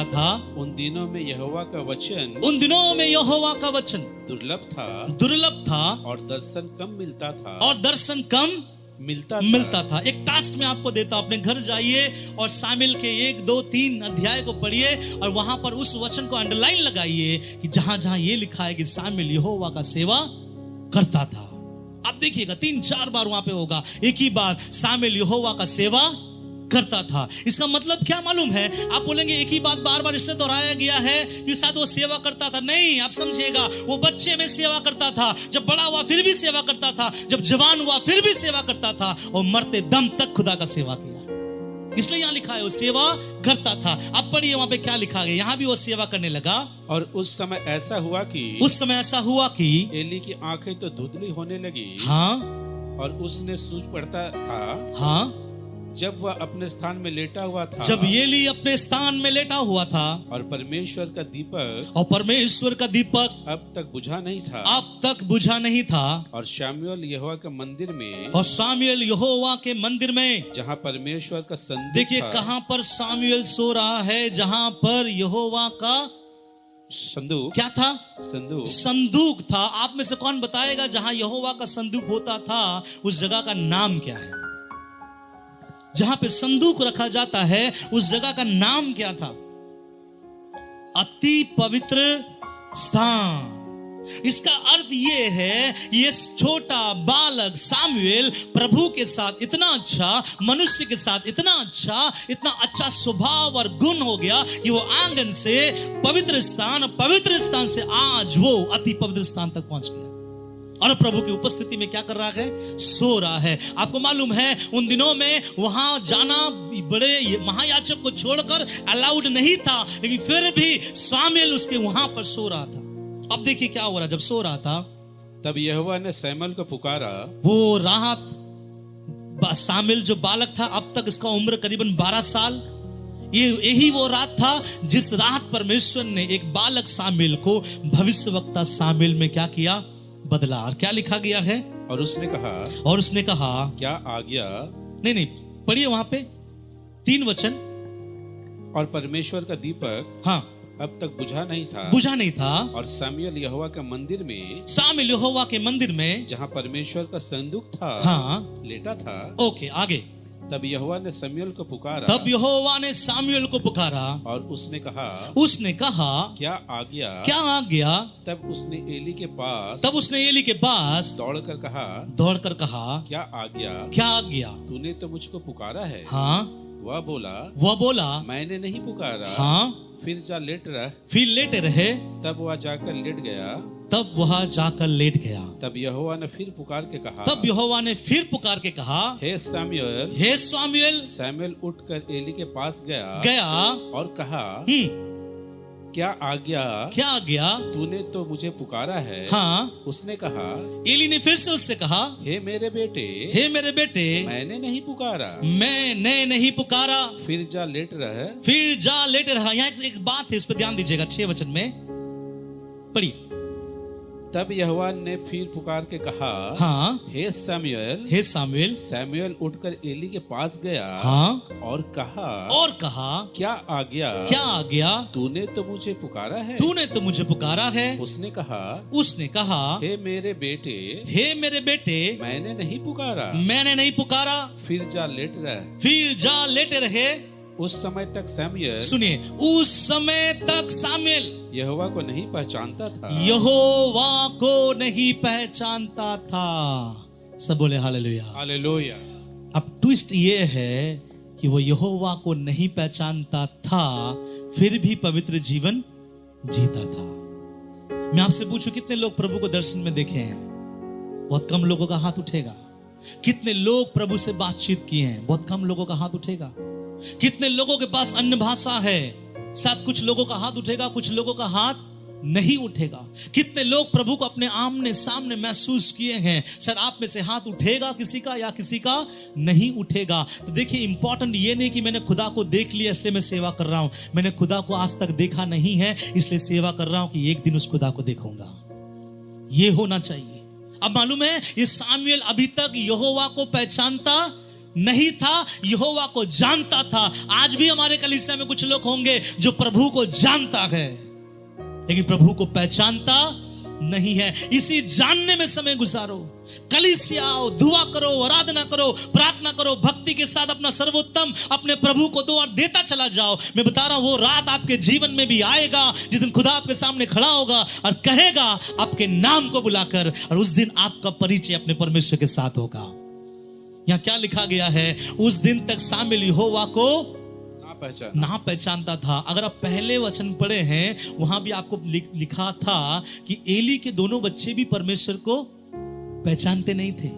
था। उन दिनों में यहोवा का वचन दुर्लभ था और दर्शन कम मिलता था। एक टास्क में आपको देता हूं, अपने घर जाइए और सामुएल के 1, 2, 3 अध्याय को पढ़िए और वहां पर उस वचन को अंडरलाइन लगाइए कि जहां जहां ये लिखा है कि सामुएल यहोवा का सेवा करता था। आप देखिएगा 3-4 बार वहां पे होगा एक ही बार, सामुएल यहोवा का सेवा करता था। इसका मतलब क्या मालूम है? आप बोलेंगे एक ही बात बार बार इसलिए दोहराया गया है कि शायद वो सेवा करता था। नहीं, आप समझिएगा, वो बच्चे में सेवा करता था, जब बड़ा हुआ फिर भी सेवा करता था, जब जवान हुआ फिर भी सेवा करता था, और मरते दम तक खुदा का सेवा किया। इसलिए यहाँ लिखा है वो सेवा करता था। अब पढ़िए वहां पे क्या लिखा गया, यहाँ भी वो सेवा करने लगा। और उस समय ऐसा हुआ कि एली की आंखें तो धुंधली होने लगी। हाँ, और उसने सूझ पड़ता था। हाँ, जब वह अपने स्थान में लेटा हुआ था। जब एली अपने स्थान में लेटा हुआ था और परमेश्वर का दीपक अब तक बुझा नहीं था। और सामुएल यहोवा के मंदिर में जहां परमेश्वर का संदूक, देखिए कहां पर सामुएल सो रहा है, जहां पर यहोवा का संदूक क्या था? संदूक था। आप में से कौन बताएगा जहां यहोवा का संदूक होता था उस जगह का नाम क्या है? जहां पे संदूक रखा जाता है उस जगह का नाम क्या था? अति पवित्र स्थान। इसका अर्थ यह है, ये छोटा बालक सामुएल प्रभु के साथ इतना अच्छा, मनुष्य के साथ इतना अच्छा स्वभाव और गुण हो गया कि वो आंगन से पवित्र स्थान से आज वो अति पवित्र स्थान तक पहुंच गया और प्रभु की उपस्थिति में क्या कर रहा है? सो रहा है। आपको मालूम है उन दिनों में वहां जाना बड़े महायाजक को छोड़कर अलाउड नहीं था, लेकिन फिर भी सामुएल उसके वहां पर सो रहा था। अब देखिए क्या हो रहा, जब सो रहा था तब यहोवा ने शमूएल को पुकारा। वो राहत सामुएल जो बालक था, अब तक इसका उम्र करीबन 12 साल, यही वो रात था जिस रात परमेश्वर ने एक बालक सामुएल को भविष्यवक्ता सामुएल में क्या किया? बदला। और क्या लिखा गया है? और उसने कहा क्या आज्ञा, नहीं पढ़िए वहां पे 3 वचन। और परमेश्वर का दीपक हाँ अब तक बुझा नहीं था। और सामुएल यहोवा के मंदिर में जहाँ परमेश्वर का संदूक था, हाँ, लेटा था। ओके, आगे। तब यहोवा ने सामुएल को पुकारा। और उसने कहा क्या आज्ञा। तब उसने एली के पास दौड़कर कहा क्या आज्ञा। तूने तो मुझको पुकारा है। हाँ। वह बोला मैंने नहीं पुकारा। हाँ। फिर लेटे रहे। तब वह जाकर लेट गया। तब यहोवा ने फिर पुकार के कहा हे सामुएल। सामुएल उठकर एली के पास गया और कहा क्या आज्ञा। तूने तो मुझे पुकारा है। हाँ। उसने कहा, एली ने फिर से उससे कहा हे मेरे बेटे मैंने नहीं पुकारा। फिर जा लेट रहा। यहाँ एक बात है, इस पर ध्यान दीजिएगा। 6 वचन में पढ़िए। तब यहोवा ने फिर पुकार के कहा हाँ हे सामुएल। सामुएल उठकर एली के पास गया हाँ और कहा क्या आज्ञा। तूने तो मुझे पुकारा है। उसने कहा हे मेरे बेटे मैंने नहीं पुकारा। फिर जा लेटे रहे। उस समय तक सामुएल यहोवा को नहीं पहचानता था। सब बोले हालेलुया। अब ट्विस्ट ये है कि वो यहोवा को नहीं पहचानता था, फिर भी पवित्र जीवन जीता था। मैं आपसे पूछूं, कितने लोग प्रभु को दर्शन में देखे हैं? बहुत कम लोगों का हाथ उठेगा। कितने लोग प्रभु से बातचीत किए हैं? बहुत कम लोगों का हाथ उठेगा। कितने लोगों के पास अन्य भाषा है? शायद कुछ लोगों का हाथ उठेगा, कुछ लोगों का हाथ नहीं उठेगा। कितने लोग प्रभु को अपने आमने सामने महसूस किए हैं? शायद आप में से हाथ उठेगा किसी का या किसी का नहीं उठेगा। तो देखिए, इंपॉर्टेंट ये नहीं कि मैंने खुदा को देख लिया इसलिए मैं सेवा कर रहा हूं। मैंने खुदा को आज तक देखा नहीं है इसलिए सेवा कर रहा हूं कि एक दिन उस खुदा को देखूंगा। ये होना चाहिए। अब मालूम है, ये सामुएल अभी तक यहोवा को पहचानता नहीं था, यहोवा को जानता था। आज भी हमारे कलीसिया में कुछ लोग होंगे जो प्रभु को जानता है लेकिन प्रभु को पहचानता नहीं है। इसी जानने में समय गुजारो। कलीसिया आओ, दुआ करो, आराधना करो, प्रार्थना करो, भक्ति के साथ अपना सर्वोत्तम अपने प्रभु को दो और देता चला जाओ। मैं बता रहा हूं, वो रात आपके जीवन में भी आएगा जिस दिन खुदा आपके सामने खड़ा होगा और कहेगा आपके नाम को बुलाकर, और उस दिन आपका परिचय अपने परमेश्वर के साथ होगा। यहाँ क्या लिखा गया है? उस दिन तक सामुएल यहोवा को ना पहचानता था। अगर आप पहले वचन पढ़े हैं, वहां भी आपको लिखा था कि एली के दोनों बच्चे भी परमेश्वर को पहचानते नहीं थे।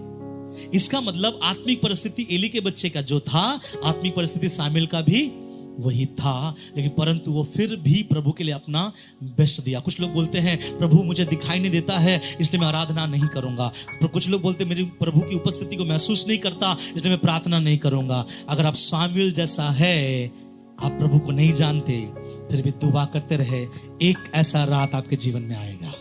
इसका मतलब आत्मिक परिस्थिति एली के बच्चे का जो था, आत्मिक परिस्थिति सामुएल का भी वही था, लेकिन परंतु वो फिर भी प्रभु के लिए अपना बेस्ट दिया। कुछ लोग बोलते हैं प्रभु मुझे दिखाई नहीं देता है इसलिए मैं आराधना नहीं करूंगा। कुछ लोग बोलते हैं मेरी प्रभु की उपस्थिति को महसूस नहीं करता इसलिए मैं प्रार्थना नहीं करूंगा। अगर आप सामुएल जैसा है, आप प्रभु को नहीं जानते फिर भी दुआ करते रहे, एक ऐसा रात आपके जीवन में आएगा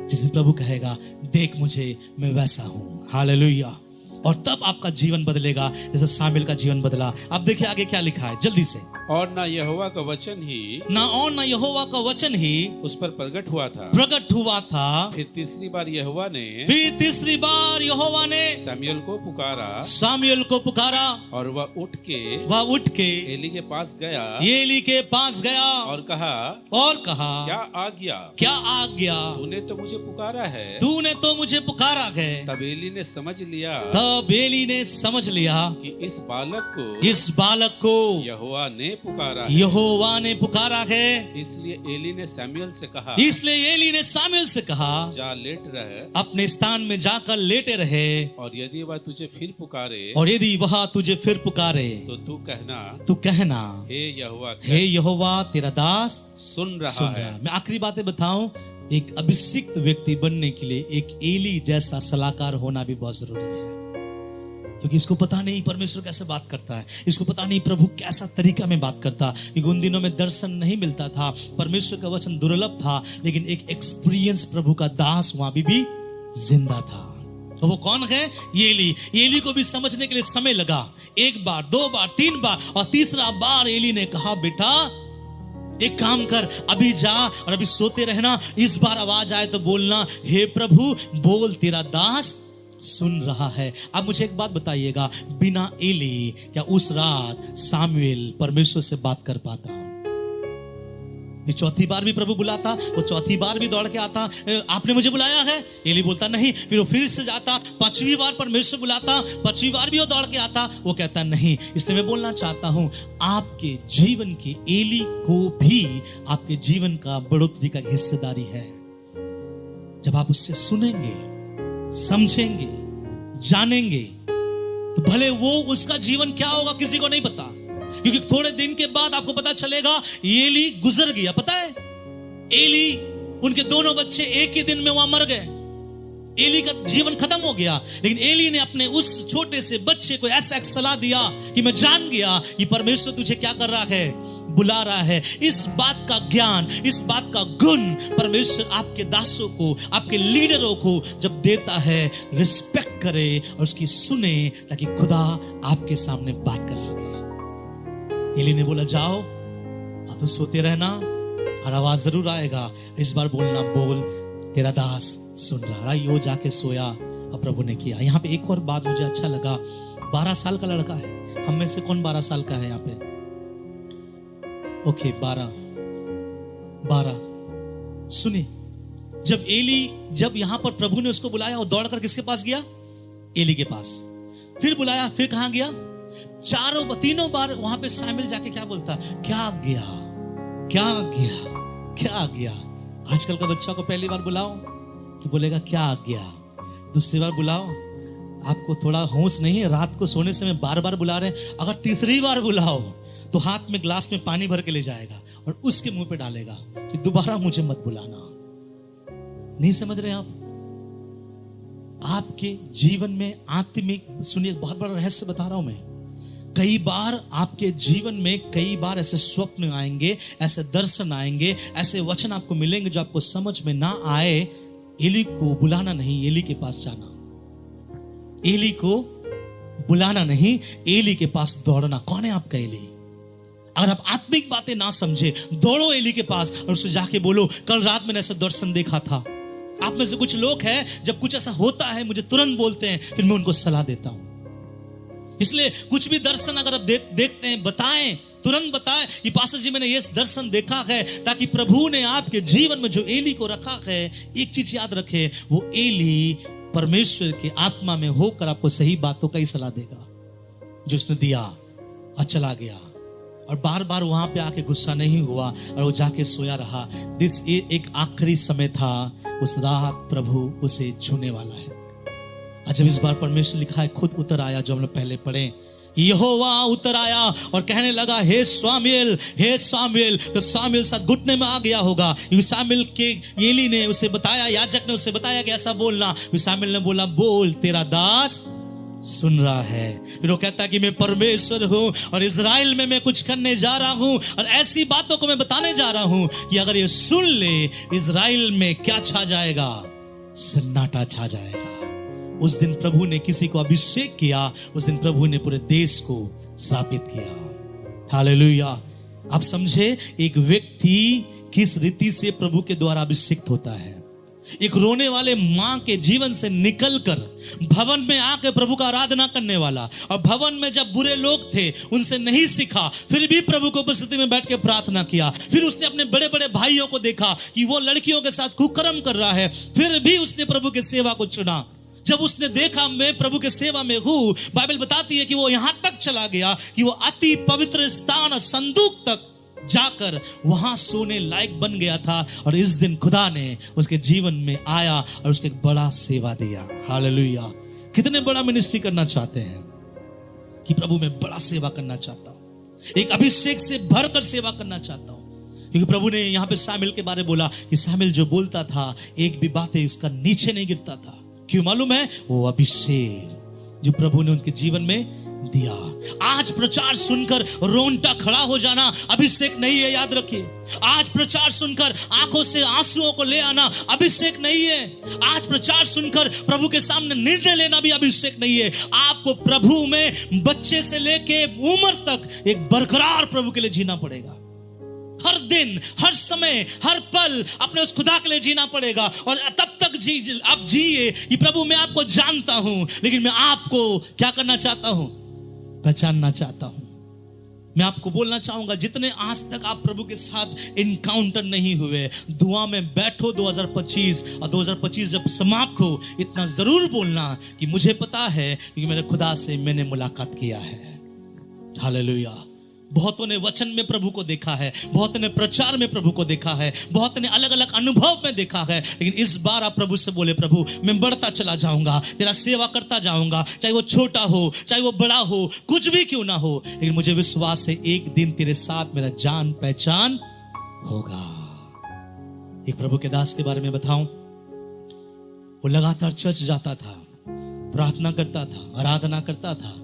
जिस दिन प्रभु कहेगा देख मुझे, मैं वैसा हूं। हालेलुया। और तब आपका जीवन बदलेगा जैसे सामुएल का जीवन बदला। अब देखिए आगे क्या लिखा है, जल्दी से और ना यहोवा का वचन ही उस पर प्रकट हुआ था। फिर तीसरी बार यहोवा ने शमूएल को पुकारा और वह उठ के एली के पास गया और कहा क्या आज्ञा तूने तो मुझे पुकारा है। तब एली ने समझ लिया कि इस बालक को यहोवा ने पुकारा है। इसलिए एली ने शमूएल से कहा जा लेट रहे, अपने स्थान में जाकर लेटे रहे, और यदि वह तुझे फिर पुकारे तो तू कहना हे यहोवा तेरा दास सुन रहा है। मैं आखिरी बातें बताऊं, एक अभिषिक्त व्यक्ति बनने के लिए एक एली जैसा सलाहकार होना भी बहुत जरूरी है, क्योंकि इसको पता नहीं परमेश्वर कैसे बात करता है, इसको पता नहीं प्रभु कैसा तरीका में बात करता। क्योंकि उन दिनों में दर्शन नहीं मिलता था, परमेश्वर का वचन दुर्लभ था, लेकिन एक एक्सपीरियंस प्रभु का दास वहां भी जिंदा था। तो वो कौन है? एली को भी समझने के लिए समय लगा। 1 बार, 2 बार, 3 बार, और तीसरा बार एली ने कहा बेटा एक काम कर, अभी जा और अभी सोते रहना, इस बार आवाज आए तो बोलना हे प्रभु बोल तेरा दास सुन रहा है। अब मुझे एक बात बताइएगा, बिना एली क्या उस रात सामुएल परमेश्वर से बात कर पाता? ये चौथी बार भी प्रभु बुलाता, वो चौथी बार भी दौड़ के आता, आपने मुझे बुलाया है? एली बोलता नहीं। फिर वो फिर से जाता, 5वीं बार परमेश्वर बुलाता, 5वीं बार भी वो दौड़ के आता, वो कहता नहीं। इसलिए मैं बोलना चाहता हूं, आपके जीवन की एली को भी आपके जीवन का बढ़ोतरी का हिस्सेदारी है। जब आप उससे सुनेंगे, समझेंगे, जानेंगे, तो भले वो उसका जीवन क्या होगा किसी को नहीं पता, क्योंकि थोड़े दिन के बाद आपको पता चलेगा एली गुजर गया। पता है, एली उनके दोनों बच्चे एक ही दिन में वहां मर गए, एली का जीवन खत्म हो गया। लेकिन एली ने अपने उस छोटे से बच्चे को ऐसा एक सलाह दिया कि मैं जान गया कि परमेश्वर तुझे क्या कर रहा है, बुला रहा है। इस बात का ज्ञान, इस बात का गुण परमेश्वर आपके दासों को, आपके लीडरों को जब देता है, रिस्पेक्ट करे और उसकी सुने, ताकि खुदा आपके सामने बात कर सके। एली ने बोला जाओ, आप तो सोते रहना और आवाज जरूर आएगा, इस बार बोलना बोल तेरा दास सुन रहा है। वो जाके सोया और प्रभु ने किया। यहाँ पे एक और बात मुझे अच्छा लगा, 12 साल का लड़का है। हम में से कौन 12 साल का है यहाँ पे? ओके, 12। सुनिए, जब यहां पर प्रभु ने उसको बुलाया, वो दौड़कर किसके पास गया? एली के पास। फिर बुलाया, फिर कहां गया? तीनों बार वहां पे शामिल जाके क्या बोलता? क्या गया। आजकल का बच्चा को पहली बार बुलाओ तो बोलेगा क्या गया। दूसरी बार बुलाओ, आपको थोड़ा होश नहीं है, रात को सोने से मैं बार बार बुला रहे हैं। अगर तीसरी बार बुलाओ तो हाथ में ग्लास में पानी भर के ले जाएगा और उसके मुंह पे डालेगा कि दोबारा मुझे मत बुलाना। नहीं समझ रहे आप? आपके जीवन में आत्मिक, सुनिए बहुत बड़ा रहस्य बता रहा हूं मैं, कई बार आपके जीवन में कई बार ऐसे स्वप्न आएंगे, ऐसे दर्शन आएंगे, ऐसे वचन आपको मिलेंगे जो आपको समझ में ना आए। एली को बुलाना नहीं, एली के पास जाना। एली को बुलाना नहीं, एली के पास दौड़ना। कौन है आपका एली? अगर आप आत्मिक बातें ना समझे, दौड़ो एली के पास और उससे जाके बोलो कल रात मैंने ऐसा दर्शन देखा था। आप में से कुछ लोग हैं, जब कुछ ऐसा होता है मुझे तुरंत बोलते हैं, फिर मैं उनको सलाह देता हूं। इसलिए कुछ भी दर्शन अगर आप देखते हैं, बताएं, तुरंत बताएं कि पास्टर जी मैंने ये दर्शन देखा है, ताकि प्रभु ने आपके जीवन में जो एली को रखा है, एक चीज याद रखे, वो एली परमेश्वर की आत्मा में होकर आपको सही बातों का ही सलाह देगा जो उसने दिया और चला गया, और बार बार वहां पे आके गुस्सा नहीं हुआ और वो जाके सोया रहा। एक आखिरी समय था, उस रात प्रभु उसे छूने वाला है। जब इस बार परमेश्वर लिखा है खुद उतर आया, जो हम लोग पहले पढ़े, यहोवा उतर आया और कहने लगा हे सामुएल, हे सामुएल। तो सामुएल साथ घुटने में आ गया होगा। सामुएल के एली ने उसे बताया, याजक ने उसे बताया कि ऐसा बोलना। सामुएल ने बोला बोल तेरा दास सुन रहा है। फिर वो कहता कि मैं परमेश्वर हूं और इजराइल में मैं कुछ करने जा रहा हूं, और ऐसी बातों को मैं बताने जा रहा हूं कि अगर ये सुन ले, इजराइल में क्या छा जाएगा? सन्नाटा छा जाएगा। उस दिन प्रभु ने किसी को अभिषेक किया, उस दिन प्रभु ने पूरे देश को श्रापित किया। हालेलुया। आप समझे, एक व्यक्ति किस रीति से प्रभु के द्वारा अभिषिक्त होता है। एक रोने वाले मां के जीवन से निकलकर भवन में आके प्रभु का आराधना करने वाला, और भवन में जब बुरे लोग थे उनसे नहीं सीखा, फिर भी प्रभु की उपस्थिति में बैठ के प्रार्थना किया। फिर उसने अपने बड़े बड़े भाइयों को देखा कि वो लड़कियों के साथ कुकर्म कर रहा है, फिर भी उसने प्रभु की सेवा को चुना। जब उसने देखा मैं प्रभु के सेवा में हूं, बाइबल बताती है कि वो यहां तक चला गया कि वो अति पवित्र स्थान संदूक तक जाकर वहां सोने लायक बन गया था। और इस दिन खुदा ने उसके जीवन में आया और उसको एक बड़ा सेवा दिया। हालेलुया। कितने बड़ा मिनिस्ट्री करना चाहते हैं कि प्रभु मैं बड़ा सेवा करना चाहता हूं, एक अभिषेक से भरकर सेवा करना चाहता हूं। क्योंकि प्रभु ने यहां पे शामिल के बारे बोला कि शामिल जो बोलता था एक भी बातें उसका नीचे नहीं गिरता था। क्यों मालूम है? वो अभिषेक जो प्रभु ने उनके जीवन में दिया। आज प्रचार सुनकर रोंटा खड़ा हो जाना अभिषेक नहीं है, याद रखिए। आज प्रचार सुनकर आंखों से आंसुओं को ले आना अभिषेक नहीं है। आज प्रचार सुनकर प्रभु के सामने निर्णय लेना भी अभिषेक नहीं है। आपको प्रभु में बच्चे से लेके उम्र तक एक बरकरार प्रभु के लिए जीना पड़ेगा। हर दिन, हर समय, हर पल अपने उस खुदा के लिए जीना पड़ेगा। और तब तक आप जिए कि प्रभु मैं आपको जानता हूं, लेकिन मैं आपको क्या करना चाहता हूं? पहचानना चाहता हूं। मैं आपको बोलना चाहूंगा, जितने आज तक आप प्रभु के साथ इनकाउंटर नहीं हुए, दुआ में बैठो 2025, और 2025 जब समाप्त हो इतना जरूर बोलना कि मुझे पता है कि मेरे खुदा से मैंने मुलाकात किया है। हालेलुया। बहुतों ने वचन में प्रभु को देखा है, बहुतों ने प्रचार में प्रभु को देखा है, बहुतों ने अलग अलग अनुभव में देखा है, लेकिन इस बार आप प्रभु से बोले, प्रभु मैं बढ़ता चला जाऊंगा, तेरा सेवा करता जाऊंगा, चाहे वो छोटा हो चाहे वो बड़ा हो, कुछ भी क्यों ना हो, लेकिन मुझे विश्वास है एक दिन तेरे साथ मेरा जान पहचान होगा। एक प्रभु के दास के बारे में बताऊं, वो लगातार चर्च जाता था, प्रार्थना करता था, आराधना करता था।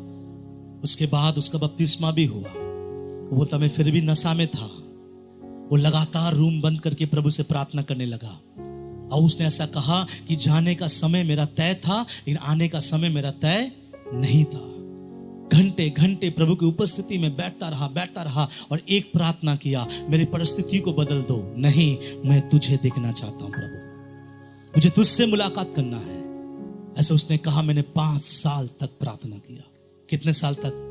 उसके बाद उसका बपतिस्मा भी हुआ। वो बोलता मैं फिर भी नशा में था। वो लगातार रूम बंद करके प्रभु से प्रार्थना करने लगा। और उसने ऐसा कहा कि जाने का समय मेरा तय था, लेकिन आने का समय मेरा तय नहीं था। घंटे घंटे प्रभु की उपस्थिति में बैठता रहा और एक प्रार्थना किया, मेरी परिस्थिति को बदल दो। नहीं, मैं तुझे देखना चाहता हूं प्रभु, मुझे तुझसे मुलाकात करना है। ऐसे उसने कहा। मैंने 5 साल तक प्रार्थना किया। कितने साल तक?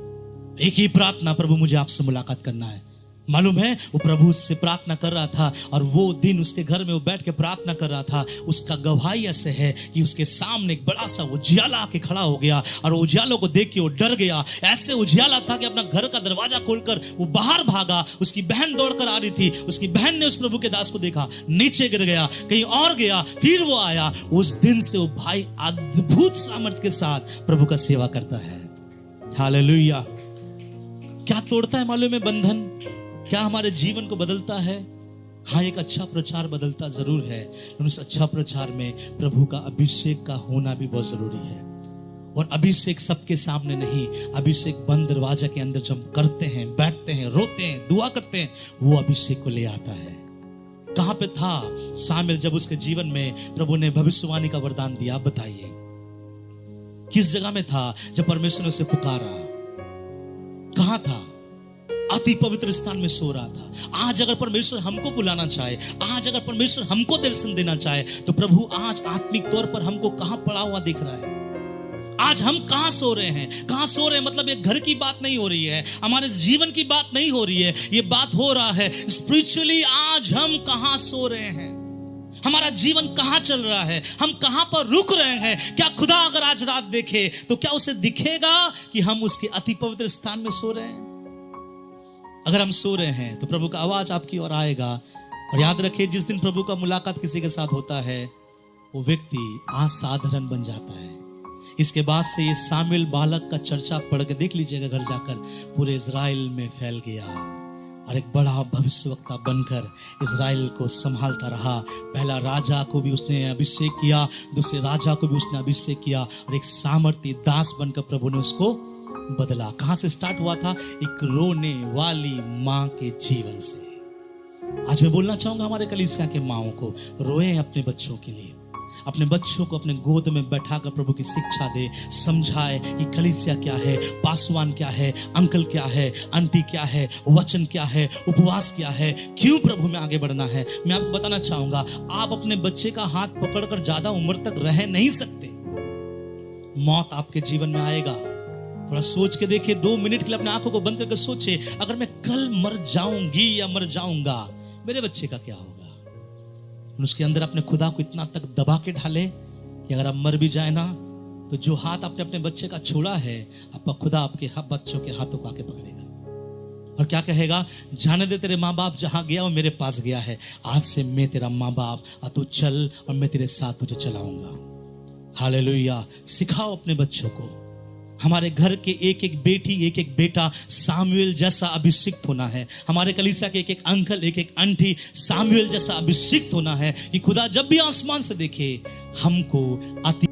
एक ही प्रार्थना, प्रभु मुझे आपसे मुलाकात करना है। मालूम है, वो प्रभु से प्रार्थना कर रहा था, और वो दिन उसके घर में वो बैठ के प्रार्थना कर रहा था। उसका गवाही ऐसे है कि उसके सामने एक बड़ा सा उजियाला आके खड़ा हो गया, और उजियालों को देख के वो डर गया। ऐसे उजियाला था कि अपना घर का दरवाजा खोलकर वो बाहर भागा। उसकी बहन दौड़कर आ रही थी। उसकी बहन ने उस प्रभु के दास को देखा, नीचे गिर गया, कहीं और गया, फिर वो आया। उस दिन से वो भाई अद्भुत सामर्थ्य के साथ प्रभु का सेवा करता है। हालेलुया। क्या तोड़ता है मालूम है? बंधन। क्या हमारे जीवन को बदलता है? हाँ, एक अच्छा प्रचार बदलता जरूर है, लेकिन उस अच्छा प्रचार में प्रभु का अभिषेक का होना भी बहुत जरूरी है। और अभिषेक सबके सामने नहीं, अभिषेक बंद दरवाजा के अंदर जब हम करते हैं, बैठते हैं, रोते हैं, दुआ करते हैं, वो अभिषेक को ले आता है। कहां पे था शामिल जब उसके जीवन में प्रभु ने भविष्यवाणी का वरदान दिया? बताइए किस जगह में था जब परमेश्वर ने उसे पुकारा? कहां था? अति पवित्र स्थान में सो रहा था। आज अगर परमेश्वर हमको बुलाना चाहे, आज अगर परमेश्वर हमको दर्शन देना चाहे, तो प्रभु आज आत्मिक तौर पर हमको कहां पड़ा हुआ दिख रहा है? आज हम कहां सो रहे हैं? कहां सो रहे हैं मतलब ये घर की बात नहीं हो रही है, हमारे जीवन की बात नहीं हो रही है, ये बात हो रहा है स्पिरिचुअली। आज हम कहां सो रहे हैं? हमारा जीवन कहां चल रहा है? हम कहां पर रुक रहे हैं? क्या खुदा अगर आज रात देखे तो क्या उसे दिखेगा कि हम उसके अति पवित्र स्थान में सो रहे हैं? अगर हम सो रहे हैं तो प्रभु का आवाज आपकी ओर आएगा। और याद रखिए, जिस दिन प्रभु का मुलाकात किसी के साथ होता है, वो व्यक्ति असाधारण बन जाता है। इसके बाद से ये शामिल बालक का चर्चा पढ़ के देख लीजिएगा घर जाकर, पूरे इजराइल में फैल गया और एक बड़ा भविष्यवक्ता बनकर इजराइल को संभालता रहा। पहला राजा को भी उसने अभिषेक किया, दूसरे राजा को भी उसने अभिषेक किया, और एक सामर्थी दास बनकर प्रभु ने उसको बदला। कहां से स्टार्ट हुआ था? एक रोने वाली मां के जीवन से। आज मैं बोलना चाहूंगा हमारे कलीसिया के माओं को, रोए अपने बच्चों के लिए, अपने बच्चों को अपने गोद में बैठाकर प्रभु की शिक्षा दे, समझाए कि कलीसिया क्या है, पासवान क्या है, अंकल क्या है, आंटी क्या है, वचन क्या है, उपवास क्या है, क्यों प्रभु में आगे बढ़ना है। मैं आपको बताना चाहूंगा, आप अपने बच्चे का हाथ पकड़कर ज्यादा उम्र तक रह नहीं सकते। मौत आपके जीवन में आएगा। थोड़ा सोच के देखिए, 2 मिनट के लिए अपने आंखों को बंद करके सोचे, अगर मैं कल मर जाऊंगी या मर जाऊंगा, मेरे बच्चे का क्या होगा। उसके अंदर अपने खुदा को इतना तक दबा के ढाले कि अगर आप मर भी जाए ना, तो जो हाथ आपने अपने बच्चे का छोड़ा है, आपका खुदा आपके बच्चों के हाथों को आके पकड़ेगा और क्या कहेगा, जाने दे, तेरे माँ बाप जहां गया वो मेरे पास गया है, आज से मैं तेरा माँ बाप, तू चल और मैं तेरे साथ तुझे चलाऊंगा। हालेलुया। सिखाओ अपने बच्चों को। हमारे घर के एक एक बेटी, एक एक बेटा सामुएल जैसा अभिषिक्त होना है। हमारे कलीसिया के एक एक अंकल, एक एक आंटी सामुएल जैसा अभिषिक्त होना है कि खुदा जब भी आसमान से देखे हमको अति